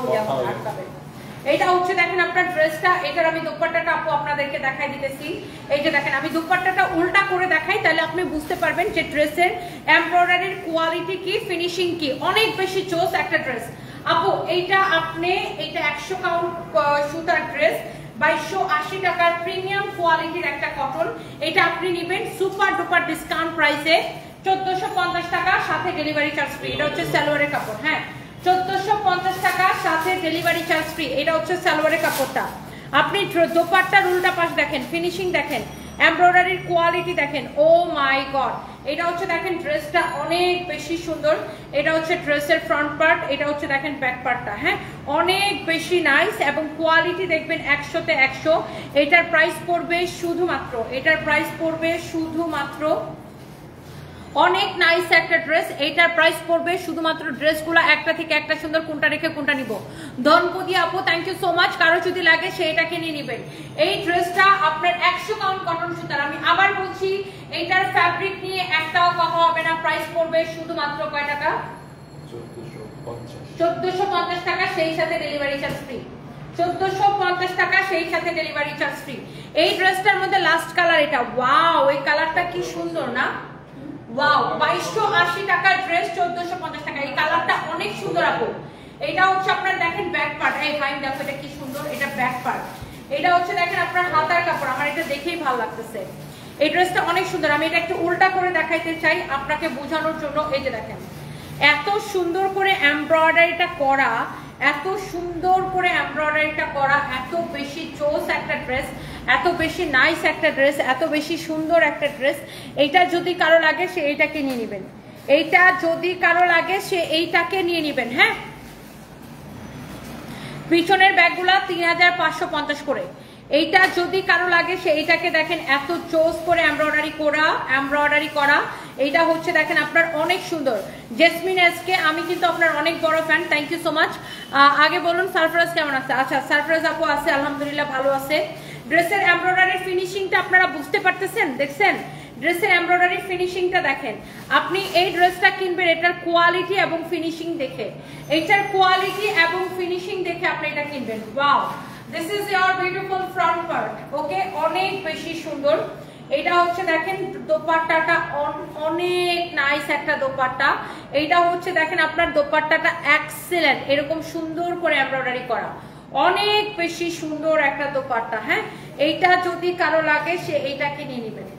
আটকাবে। এটা হচ্ছে দেখেন আপনার ড্রেসটা, এটার আমি দুপাট্টাটা আপু আপনাদেরকে দেখাই দিতেছি। এই যে দেখেন আমি দুপাট্টাটা উল্টা করে দেখাই, তাহলে আপনি বুঝতে পারবেন যে ড্রেসের এমব্রয়ডারির কোয়ালিটি কি, ফিনিশিং কি, অনেক বেশি চোস একটা ড্রেস। আপু এইটা আপনি, এটা 100 কাউন্ট সুতার ড্রেস, 2280 টাকার প্রিমিয়াম কোয়ালিটির একটা কটন। এটা আপনি নেবেন সুপার ডুপার ডিসকাউন্ট প্রাইসে 1450 টাকা, সাথে ডেলিভারি চার্জ ফ্রি। এটা হচ্ছে সালোয়ারের কাপড়, হ্যাঁ 1450 টাকা সাথে ডেলিভারি চার্জ ফ্রি। এটা হচ্ছে সালোয়ারের কাপড়টা। আপনি দোপাট্টার উল্টা পাশ দেখেন, ফিনিশিং দেখেন, এমব্রয়ডারির কোয়ালিটি দেখেন, ও মাই গড। এটা হচ্ছে দেখেন ড্রেসটা অনেক বেশি সুন্দর। এটা হচ্ছে ড্রেসের ফ্রন্ট পার্ট, এটা হচ্ছে দেখেন ব্যাক পার্টটা, হ্যাঁ অনেক বেশি নাইস এবং কোয়ালিটি দেখবেন 100তে 100। এটার প্রাইস পড়বে শুধুমাত্র, এটার প্রাইস পড়বে শুধুমাত্র, অনেক নাইস একটা ড্রেস। এইটার প্রাইস পড়বে শুধুমাত্র, ড্রেসগুলো একটা থেকে একটা সুন্দর, কোনটা রেখে কোনটা নিব। ধনপতি আপু থ্যাংক ইউ সো মাচ, কারো যদি লাগে সেটাকে নিয়ে নেবেন। এই ড্রেসটা আপনার 100 কাউন্ট কটন সুতার। আমি আবার বলছি এইটার ফ্যাব্রিক নিয়ে একটাও কথা হবে না। প্রাইস পড়বে শুধুমাত্র কয় টাকা? 1450 টাকা, সেই সাথে ডেলিভারি চার্জ ফ্রি। 1450 টাকা, সেই সাথে ডেলিভারি চার্জ ফ্রি। এই ড্রেসটার মধ্যে লাস্ট কালার এটা, ওয়াও এই কালারটা কি সুন্দর না, ওয়াও 2280 টাকার ড্রেস 1450 টাকা। এই কালারটা অনেক সুন্দর আপু। এটা হচ্ছে আপনার দেখেন ব্যাক পার্ট, এই ফাইন দেখো এটা কি সুন্দর, এটা ব্যাক পার্ট। এটা হচ্ছে দেখেন আপনার হাতার কাপড়, আমার এটা দেখেই ভালো লাগতেছে। এই ড্রেসটা অনেক সুন্দর। আমি এটা একটু উল্টা করে দেখাইতে চাই আপনাকে বোঝানোর জন্য। এই যে দেখেন এত সুন্দর করে এমব্রয়ডারিটা করা, এত সুন্দর করে এমব্রয়ডারিটা করা, এত বেশি চোস একটা ড্রেস, এত বেশি নাইস একটা ড্রেস, এত বেশি সুন্দর একটা ড্রেস। এইটা যদি কারো লাগে সে এইটাকে নিয়ে নেবেন, এইটা যদি কারো লাগে সে এইটাকে নিয়ে নেবেন। হ্যাঁ পিছনের ব্যাগগুলা 3550 করে। এইটা যদি কারো লাগে সে এইটাকে দেখেন, এত চোস করে এমব্রয়ডারি করা। এইটা হচ্ছে দেখেন আপনার অনেক সুন্দর। জেসমিন এসকে আমি কিন্তু আপনার অনেক বড় fan, thank you so much. আগে বলুন সারফরাজ কেমন আছে? আচ্ছা সারফরাজ আপু আছে, আলহামদুলিল্লাহ ভালো আছে। ড্রেসের এমব্রয়ডারির ফিনিশিংটা আপনারা বুঝতে পারতেছেন, দেখছেন ড্রেসের এমব্রয়ডারি ফিনিশিংটা দেখেন। আপনি এই ড্রেসটা কিনবেন এটার কোয়ালিটি এবং ফিনিশিং দেখে, এইটার কোয়ালিটি এবং ফিনিশিং দেখে আপনি এটা কিনবেন। Wow this is your beautiful front part, okay অনেক বেশি সুন্দর। এটা হচ্ছে দেখেন দোপাট্টাটা অনেক নাইস একটা দোপাট্টা। এইটা হচ্ছে দেখেন আপনার দোপাট্টাটা এক্সেলেন্ট, এরকম সুন্দর করে এমব্রয়ডারি করা, অনেক বেশি সুন্দর একটা দোপাট্টা। হ্যাঁ এইটা যদি কারো লাগে সে এইটাকে নিয়ে নেবেন।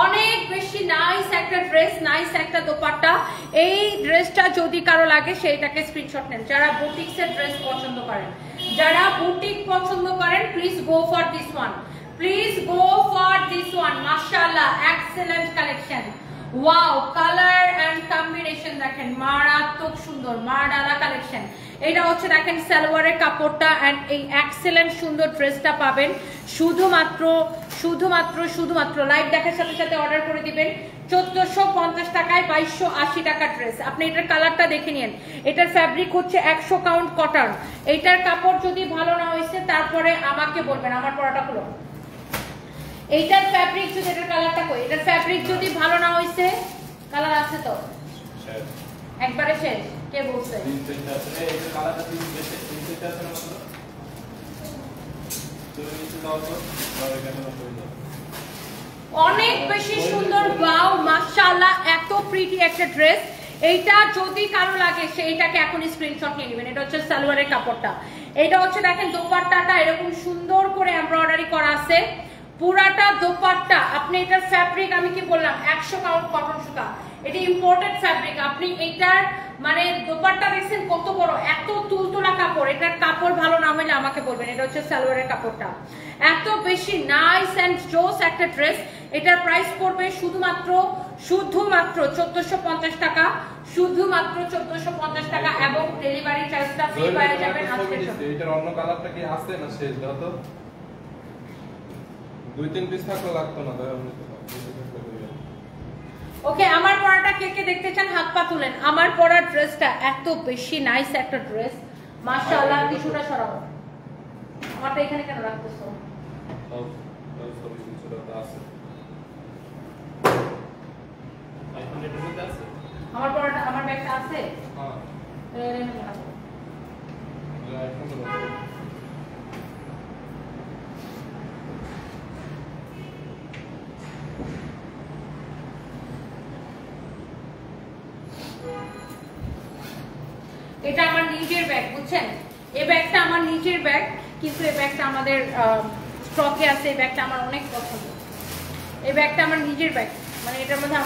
অনেক বেশি নাইস একটা ড্রেস, নাইস একটা দোপাট্টা। এই ড্রেসটা যদি কারো লাগে সেইটাকে স্ক্রিনশট নেন। যারা বুটিক্সের ড্রেস পছন্দ করেন, যারা বুটিক পছন্দ করেন, please go for this one, please go for this one. মাশাআল্লাহ excellent collection, wow colour and combination দেখেন মারাত্মক সুন্দর, মারালা কালেকশন। এটা হচ্ছে দেখেন সালোয়ারের কাপড়টা এন্ড এই এক্সেলেন্ট সুন্দর ড্রেসটা পাবেন শুধুমাত্র শুধুমাত্র শুধুমাত্র লাইভ দেখার সাথে সাথে অর্ডার করে দিবেন 1450 টাকায় 2280 টাকা ড্রেস। আপনি এটার কালারটা দেখে নিন। এটার ফ্যাব্রিক হচ্ছে 100 কাউন্ট কটন। এটার কাপড় যদি ভালো না হয়েছে তারপরে আমাকে বলবেন, আমার পড়াটা হলো এইটার ফ্যাব্রিক যদি, এটার কালারটা কই, এটার ফ্যাব্রিক যদি ভালো না হয়েছে, কালার আছে তো একবারে শেষ। কে বলছে অনেক বেশি সুন্দর, ওয়াও মাশাআল্লাহ এত প্রিটি একটা ড্রেস। এইটা যদি কারো লাগে সেইটাকে এখন স্ক্রিনশট নিয়ে নেবেন। এটা হচ্ছে সালোয়ারের কাপড়টা, এটা হচ্ছে দেখেন দোপাট্টাটা এরকম সুন্দর করে এমব্রয়ডারি করা আছে পুরাটা দোপাট্টা। আপনি এটার ফ্যাব্রিক আমি কি বললাম 100 কাউন্ট কটন সুতা, এটা ইম্পোর্টেড ফ্যাব্রিক। আপনি এইটার মানে দোপাট্টা দেখছেন কত বড়, এত তুলতুলা কাপড়। এটার কাপড় ভালো না হলে আমাকে বলবেন। এটা হচ্ছে সালোয়ারের কাপড়টা, এত বেশি নাইস এন্ড জোস একটা ড্রেস। এটার প্রাইস পড়বে শুধুমাত্র 1450 টাকা, শুধুমাত্র 1450 টাকা এবং ডেলিভারি চার্জটা ফ্রি পেয়ে যাবেন আজকের জন্য। এটার অন্য কালারটা কি আছে না শেষ দাও তো, 2-3 পিস থাকলে লাগতো না। ওকে আমার পরাটা কে কে দেখতে চান হাত পা তুলেন। আমার পরা ড্রেসটা এত বেশি নাইস একটা ড্রেস, মাশাআল্লাহ। টিস্যুটা সরাও, আমারটা এখানে কেন রাখতেছো? আমার পরাটা, আমার ব্যাগটা আছে। এটা আমার নিজের ব্যাগ, বুঝছেন? এই ব্যাগটা আমার নিজের ব্যাগ, কিন্তু এই ব্যাগটা আমাদের স্টকে আছে। এই ব্যাগটা আমার অনেক পছন্দ। এই ব্যাগটা আমার নিজের ব্যাগ, মানে এটার মধ্যে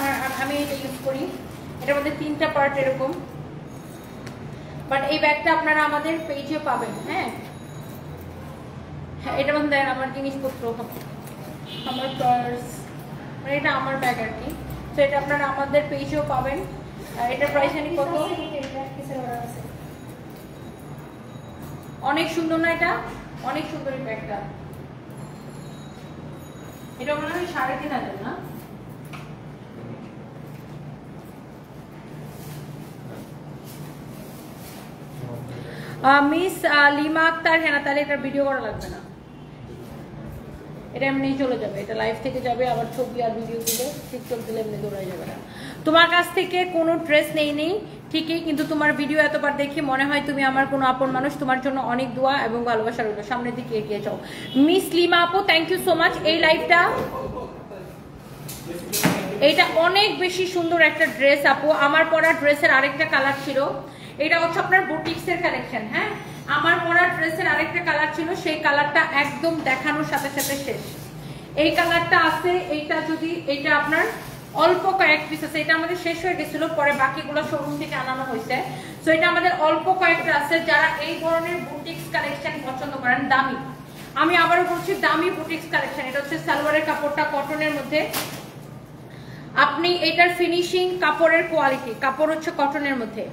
আমি এটা ইউজ করি। এটার মধ্যে 3টা পার্ট এরকম, বাট এই ব্যাগটা আপনারা আমাদের পেজে পাবেন। হ্যাঁ, এটার মধ্যে দেন আমার জিনিসপত্র, আমার পার্স, মানে এটা আমার ব্যাগ আর কি। তো এটা আপনারা আমাদের পেজেও পাবেন। এটার প্রাইস জানি কত? অনেক সুন্দর না? এটা অনেক সুন্দর এই ব্যাগটা। এটা মনে হয় 3,500 না? মিস লিমা আক্তার, হ্যাঁ না, তাহলে এটা ভিডিও করা লাগবে না, এটা এমনি চলে যাবে। এটা লাইভ থেকে যাবে, আবার ছবি আর ভিডিও দিলে টিকটক দিলে এমনি দৌড়াই যাবে না। তোমার কাছ থেকে কোনো ড্রেস নেই ঠিকই, কিন্তু তোমার ভিডিও এতবার দেখি মনে হয় তুমি আমার কোনো আপন মানুষ। তোমার জন্য অনেক দোয়া এবং ভালোবাসা রইল, সামনের দিকে এগিয়ে যাও। মিস লিমা আপু, থ্যাংক ইউ সো মাচ। এই লাইভটা, এইটা অনেক বেশি সুন্দর একটা ড্রেস আপু। আমার পরা ড্রেসের আরেকটা কালার ছিল, এটা হচ্ছে আপনার বুটিক্সের কালেকশন। হ্যাঁ, আমার পরা ড্রেসের আরেকটা কালার ছিল, সেই কালারটা একদম দেখানোর সাথে সাথে শেষ। এই কালারটা আছে, এইটা যদি, এইটা আপনার অল্প কয়েক পিস আছে, এটা আমাদের শেষ হয়ে গেছিল, পরে বাকিগুলো শোরুম থেকে আনানো হয়েছে। তো এটা আমাদের অল্প কয়েকটা আছে। যারা এই ধরনের বুটিক্স কালেকশন পছন্দ করেন, দামি, আমি আবারও বলছি দামি বুটিক্স কালেকশন। এটা হচ্ছে সালোয়ারের কাপড়টা কটনের মধ্যে, আপনি এটার ফিনিশিং, কাপড়ের কোয়ালিটি, কাপড় হচ্ছে কটনের মধ্যে,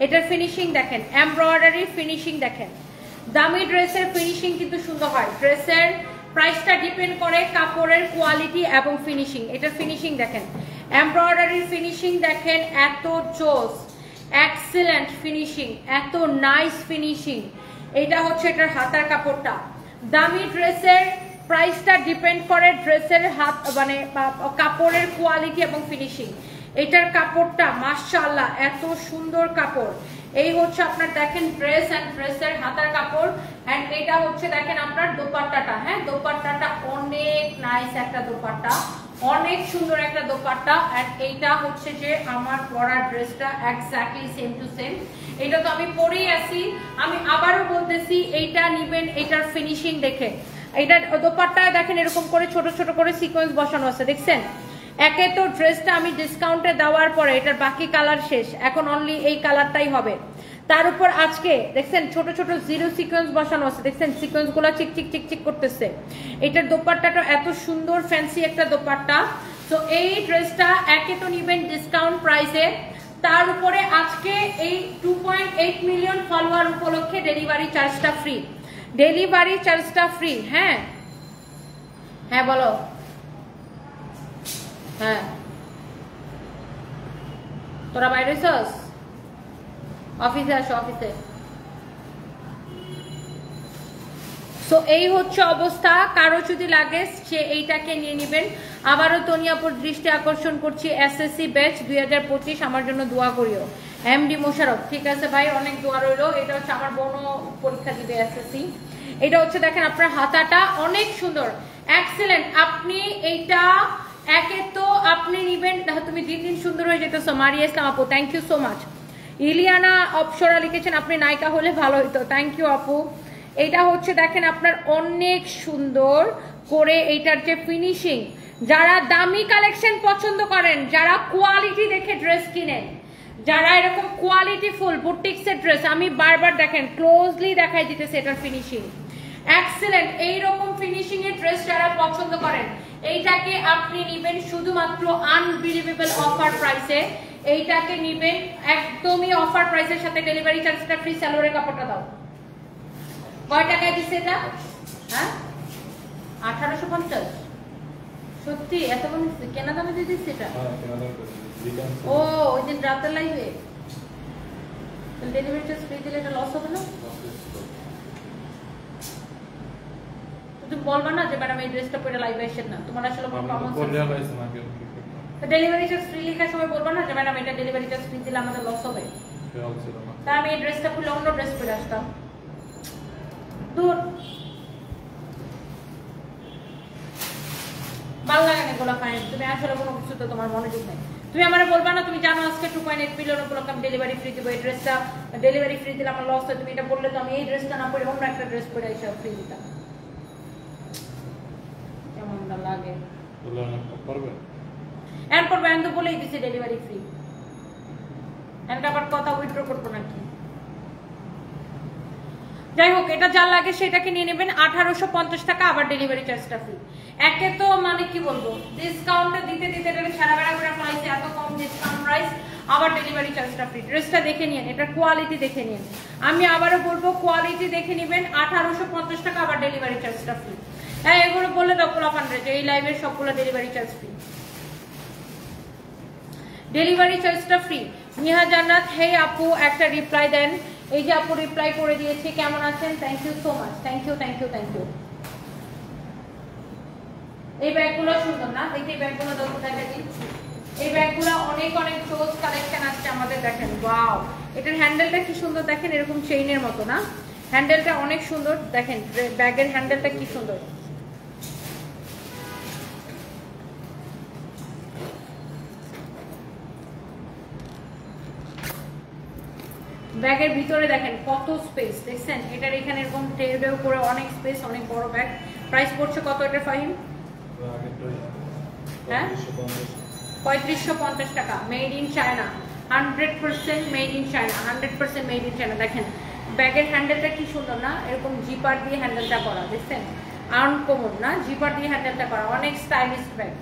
এটার ফিনিশিং দেখেন, এমব্রয়ডারি ফিনিশিং দেখেন। দামি ড্রেসের ফিনিশিং কিন্তু সুন্দর হয়। ড্রেসের প্রাইসটা ডিপেন্ড করে কাপড়ের কোয়ালিটি এবং ফিনিশিং। এটার ফিনিশিং দেখেন, এমব্রয়ডারি ফিনিশিং দেখেন, এত জোস, এক্সেলেন্ট ফিনিশিং, এত নাইস ফিনিশিং। এটা হচ্ছে এটার হাতার কাপড়টা। দামি ড্রেসের প্রাইসটা ডিপেন্ড করে ড্রেসের হাত, মানে কাপড়ের কোয়ালিটি এবং ফিনিশিং। এটার কাপড়টা মাশাআল্লাহ এত সুন্দর কাপড়। এই হচ্ছে আপনার দেখেন ড্রেস এন্ড ড্রেসের হাতার কাপড়, এন্ড এটা হচ্ছে দেখেন আপনার দোপাট্টাটা। হ্যাঁ, দোপাট্টাটা অনেক নাইস একটা দোপাট্টা, অনেক সুন্দর একটা দোপাট্টা। এন্ড এইটা হচ্ছে যে আমার পরা ড্রেসটা এক্স্যাক্টলি সেম টু সেম। এটা তো আমি পরেই আছি, আমি আবারও বলতেছি এইটা নিবেন এটার ফিনিশিং দেখে। এইটা দোপাট্টায় দেখেন এরকম করে ছোট ছোট করে সিকোয়েন্স বসানো আছে, দেখছেন? একে তো ড্রেসটা আমি ডিসকাউন্টে দেওয়ার পরে এটার বাকি কালার শেষ, এখন অনলি এই কালারটাই হবে। তার উপর আজকে দেখছেন ছোট ছোট জিরো সিকোয়েন্স বসানো আছে, দেখছেন সিকোয়েন্স গুলো চিক চিক চিক চিক করতেছে। এটার দোপাট্টাটা এত সুন্দর ফ্যান্সি একটা দোপাট্টা। তো এই ড্রেসটা একে তো নিবেন ডিসকাউন্ট প্রাইসে, তার উপরে আজকে এই 2.8 মিলিয়ন ফলোয়ার উপলক্ষে ডেলিভারি চার্জটা ফ্রি, ডেলিভারি চার্জটা ফ্রি। হ্যাঁ হ্যাঁ বলো, হ্যাঁ তোরা বাইরে আছিস, অফিসে আসো অফিসে। সো এই হচ্ছে অবস্থা, কারো যদি লাগে সে এইটাকে নিয়ে নেবেন। আবারও তনিয়াপুর দৃষ্টি আকর্ষণ করছি, এসএসসি ব্যাচ 2025 আমার জন্য দোয়া করিও। এমডি মোশারফ, ঠিক আছে ভাই, অনেক দোয়া রইলো। এটা হচ্ছে আমার বোনও পরীক্ষা দিবে এসএসসি। এটা হচ্ছে দেখেন আপনার হাতাটা অনেক সুন্দর, এক্সেলেন্ট। আপনি এইটা একে তো আপনি নিবেন, তুমি দিন দিন সুন্দর হয়ে যেতেছো। মারিয়া ইসলাম আপু, thank you so much. Iliana Apsara লিখেছেন আপনি নায়িকা হলে ভালো হইতো, থ্যাংক ইউ আপু। এটা হচ্ছে দেখেন আপনার অনেক সুন্দর করে এইটার যে ফিনিশিং। যারা দামি কালেকশন পছন্দ করেন, যারা কোয়ালিটি দেখে ড্রেস কিনেন, যারা এরকম কোয়ালিটি ফুল বুটিক্সের ড্রেস, আমি বারবার দেখেন ক্লোজলি দেখাই দিতেছে এটার ফিনিশিং এক্সেলেন্ট। এইরকম ফিনিশিং এর ড্রেস যারা পছন্দ করেন, এইটাকে আপনি নিবেন শুধুমাত্র আনবিলিভেবল অফার প্রাইসে। এইটাকে নিবেন একদমই অফার প্রাইসের সাথে, ডেলিভারি চার্জটা ফ্রি। সালোয়ারের কাপড়টা দাও, কয় টাকায় দিচ্ছে এটা? হ্যাঁ 1850। সত্যি এত কেনা দামে দিয়ে দিচ্ছে এটা? ও ওই দিন রাতের লাইভে ডেলিভারি চার্জ ফ্রি দিলে এটা লস হবে না? তুমি বলবা না যে ম্যাডাম এই ড্রেসটা পরে লাইভে আসেন না, তোমার আসলে কোনো প্রবলেম আছে? ডেলিভারি চার্জ ফ্রি লেখার সময় বলবা না যে ম্যাডাম এটা ডেলিভারি চার্জ ফ্রি দিলে আমাদের লস হবে? তা আমি এই ড্রেসটা খুলে অন্য ড্রেস পরে আসতাম। দূর ভালো লাগে না এগুলো ফাইন। তুমি আসলে কোনো কিছু তো তোমার মনোযোগ নেই। তুমি আমার বলবা না তুমি জানো আজকে 2.8 মিলিয়ন উপলক্ষে আমি ডেলিভারি ফ্রি দিব। এই ড্রেসটা ডেলিভারি ফ্রি দিলে আমার লস হয়। তুমি এটা বললে তো আমি এই ড্রেসটা না পরে অন্য একটা ড্রেস পরে এসে ফ্রি দিতাম। কেমন লাগে বলে না পারবে এরপর ব্যাংক তো বলেই দিছে ডেলিভারি ফ্রি। এরপর আবার কথা উইথড্র করবো নাকি? যাই হোক, এটা যা লাগে সেটাকে নিয়ে নেবেন 1850 টাকা, আবার ডেলিভারি চার্জটা ফ্রি। একে তো মানে কি বলবো, ডিসকাউন্টে দিতে দিতে এটা সারা বেড়া করে প্রাইসে এত কম ডিসকাউন্ট প্রাইস, আবার ডেলিভারি চার্জটা ফ্রি। ড্রেসটা দেখে নিন, এটা কোয়ালিটি দেখে নিন। আমি আবারও বলবো কোয়ালিটি দেখে নেবেন 1850 টাকা, আবার ডেলিভারি চার্জটা ফ্রি। হ্যাঁ, এগুলো বললে দপলা ফান্ডে যে এই লাইভের সবগুলো ডেলিভারি চার্জ ফ্রি, ডেলিভারি চার্জটা ফ্রি। নিহা জান্নাত, হে আপু একটা রিপ্লাই দেন। এই যে আপু রিপ্লাই করে দিয়েছি, কেমন আছেন? Thank you so much, thank you thank you thank you. এই ব্যাগগুলো সুন্দর না? দেখি এই ব্যাগগুলো দেখো, দেখা দিচ্ছি। এই ব্যাগগুলো অনেক অনেক চোজ কালেকশন আসছে আমাদের। দেখেন, ওয়াও, এটার হ্যান্ডেলটা কি সুন্দর দেখেন, এরকম চেইনের মতো না? হ্যান্ডেলটা অনেক সুন্দর দেখেন, ব্যাগের হ্যান্ডেলটা কি সুন্দর। ব্যাগের ভিতরে দেখেন কত স্পেস, দেখছেন? এটার এখানে এরকম টেবিলের উপরে অনেক স্পেস, অনেক বড় ব্যাগ। প্রাইস পড়ছে কত এটা ফাহিম? হ্যাঁ, 3550 টাকা। Made in China, 100% made in China, 100% made in China. দেখেন ব্যাগের হ্যান্ডেলটা কি সুন্দর না? এরকম জিপার দিয়ে হ্যান্ডেলটা করা, দেখছেন? আনকমন না? জিপার দিয়ে হ্যান্ডেলটা করা, অনেক স্টাইলিশ ব্যাগ।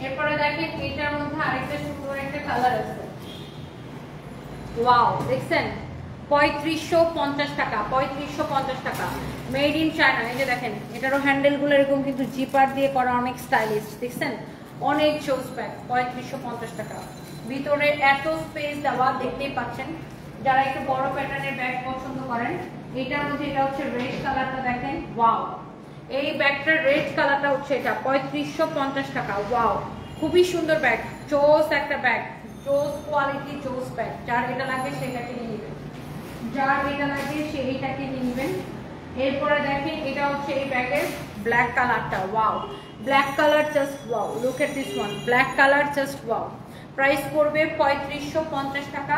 এরপরে দেখেন এটার মধ্যে আরেকটা সুন্দর একটা কালার আছে, ওয়াও, দেখছেন? 3550 টাকা, 3550 টাকা, মেড ইন চায়না। এই যে দেখেন এটারও হ্যান্ডেলগুলো এরকম কিন্তু জিপার দিয়ে করা, অনেক স্টাইলিশ, দেখছেন? অনেক চোজ ব্যাগ, 3550 টাকা। ভিতরে এত স্পেস দেওয়া, দেখতেই পাচ্ছেন। যারা একটু বড় প্যাটার্নের ব্যাগ পছন্দ করেন, এটার মধ্যে এটা হচ্ছে রেড কালারটা, দেখেন, ওয়াও। এই ব্যাগটার রেড কালারটা হচ্ছে এটা, 3550 টাকা। ওয়াও, খুবই সুন্দর ব্যাগ, চোজ একটা bag, choose quality, choose bag. যার এটা লাগে সেটাকে নিয়ে নেবেন, যার এটা লাগে সেইটাকে নিয়ে নেবেন। এরপরে দেখেন এটা হচ্ছে এই ব্যাগের ব্ল্যাক কালারটা, wow, black colour just wow, look at this one, black colour just wow. Price পড়বে 3550 টাকা,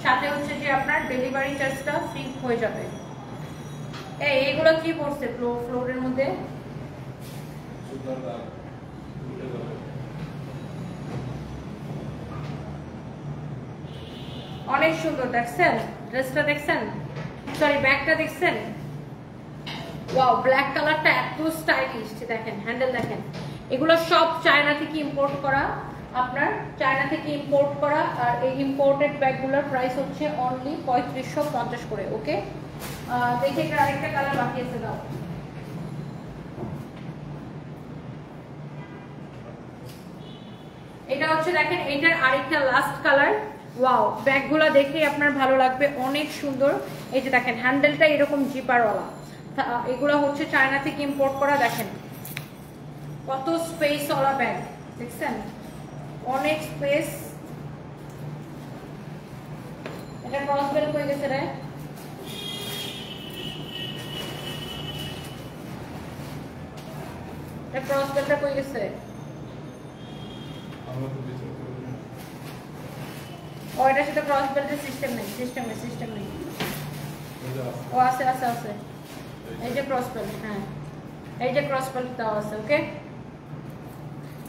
সাথে হচ্ছে যে আপনার ডেলিভারি চার্জটা ফ্রি হয়ে যাবে। এইগুলো কি পড়ছে ফ্লোরের মধ্যে? অনেক সুন্দর, দেখছেন? ড্রেসটা দেখছেন, সরি ব্যাগটা দেখছেন? ওয়াও, ব্ল্যাক কালারটা এত স্টাইলিশ, দেখেন হ্যান্ডেল দেখেন। এগুলো সব চায়না থেকে ইম্পোর্ট করা, আপনার চায়না থেকে ইম্পোর্ট করা। আর এই ইম্পোর্টেড ব্যাগগুলোর প্রাইস হচ্ছে অনলি 3550 করে। ওকে, দেখে এটা আরেকটা কালার বাকি আছে, দাও। এটা হচ্ছে দেখেন এটার আরেকটা লাস্ট কালার, ওয়াও। ব্যাগগুলো দেখে আপনার ভালো লাগবে, অনেক সুন্দর। এই যে দেখেন হ্যান্ডেলটা এরকম জিপারওয়ালা, এগুলো হচ্ছে চায়না থেকে ইম্পোর্ট করা। দেখেন কত স্পেস ওয়ালা ব্যাগ, দেখছেন? অনেক স্পেস। এটা ক্রস বেল্ট হয়ে গেছে রে, এটা ক্রস বেল্টটা কই গেছে? ও, এটার সাথে ক্রস বেল্টের সিস্টেম নেই, সিস্টেম নেই। ও আছে আছে আছে, এই যে ক্রস বেল্ট, হ্যাঁ এই যে ক্রস বেল্ট দেওয়া আছে। ওকে,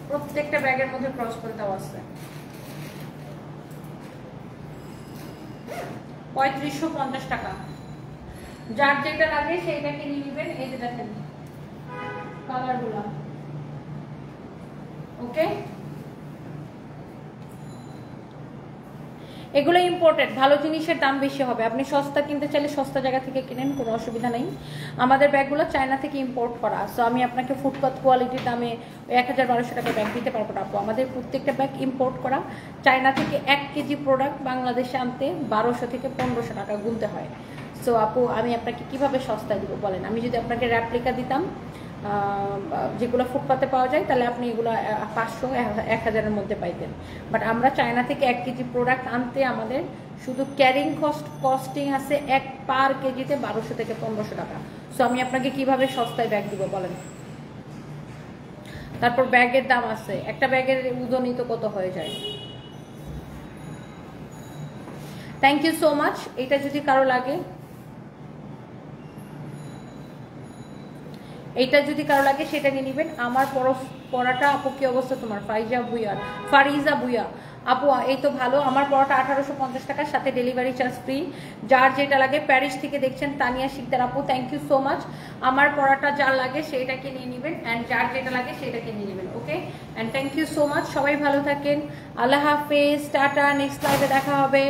প্রত্যেকটা ব্যাগের মধ্যে ক্রস বেল্ট দেওয়া আছে। 3550 টাকা, যার যেটা লাগে সেইটাকে নিয়ে নেবেন। এই যে দেখেন কালারগুলো, ওকে। এগুলো ইম্পোর্টেড, ভালো জিনিসের দাম বেশি হবে। আপনি সস্তা কিনতে চাইলে সস্তা জায়গা থেকে কিনেন, কোনো অসুবিধা নেই। আমাদের ব্যাগগুলো চায়না থেকে ইম্পোর্ট করা, সো আমি আপনাকে ফুটপাথ কোয়ালিটির দামে 1000-1200 টাকা ব্যাগ দিতে পারবো না আপু। আমাদের প্রত্যেকটা ব্যাগ ইম্পোর্ট করা, চায়না থেকে 1 কেজি প্রোডাক্ট বাংলাদেশে আনতে 1200 থেকে 1500 টাকা গুনতে হয়। সো আপু আমি আপনাকে কিভাবে সস্তায় দিব বলেন? আমি যদি আপনাকে রেপ্লিকা দিতাম যেগুলো ফুটপাতে পাওয়া যায়, তাহলে আপনি এগুলো 500-1000-এর মধ্যে পাইতেন। বাট আমরা চায়না থেকে 1 কেজি প্রোডাক্ট আনতে আমাদের শুধু ক্যারিং কস্টিং আছে এক পার কেজিতে 1200 থেকে 1500 টাকা। সো আমি আপনাকে কিভাবে সস্তায় ব্যাগ দিব বলেন। তারপর ব্যাগের দাম আছে, একটা ব্যাগের ওজনই তো কত হয়ে যায়। Thank you so much. এটা যদি কারো লাগে, এইটা যদি কারো লাগে সেটা নিয়ে নেবেন। আমার পড়াটা আপু কি অবস্থা তোমার? ফারিজা বুয়া আপু এই তো ভালো। আমার পড়াটা 1850 টাকার সাথে ডেলিভারি চার্জ ফ্রি। যার যেটা লাগে, প্যারিস থেকে দেখছেন তানিয়া শিকদার আপু, থ্যাংক ইউ সো মাচ। আমার পড়াটা যার লাগে সেটাকে নিয়ে নেবেন, অ্যান্ড যার যেটা লাগে সেটাকে নিয়ে নেবেন। Okay, and thank you so much. সবাই ভালো থাকেন, আল্লাহ হাফেজ, টাটা, নেক্সট লাইভে দেখা হবে।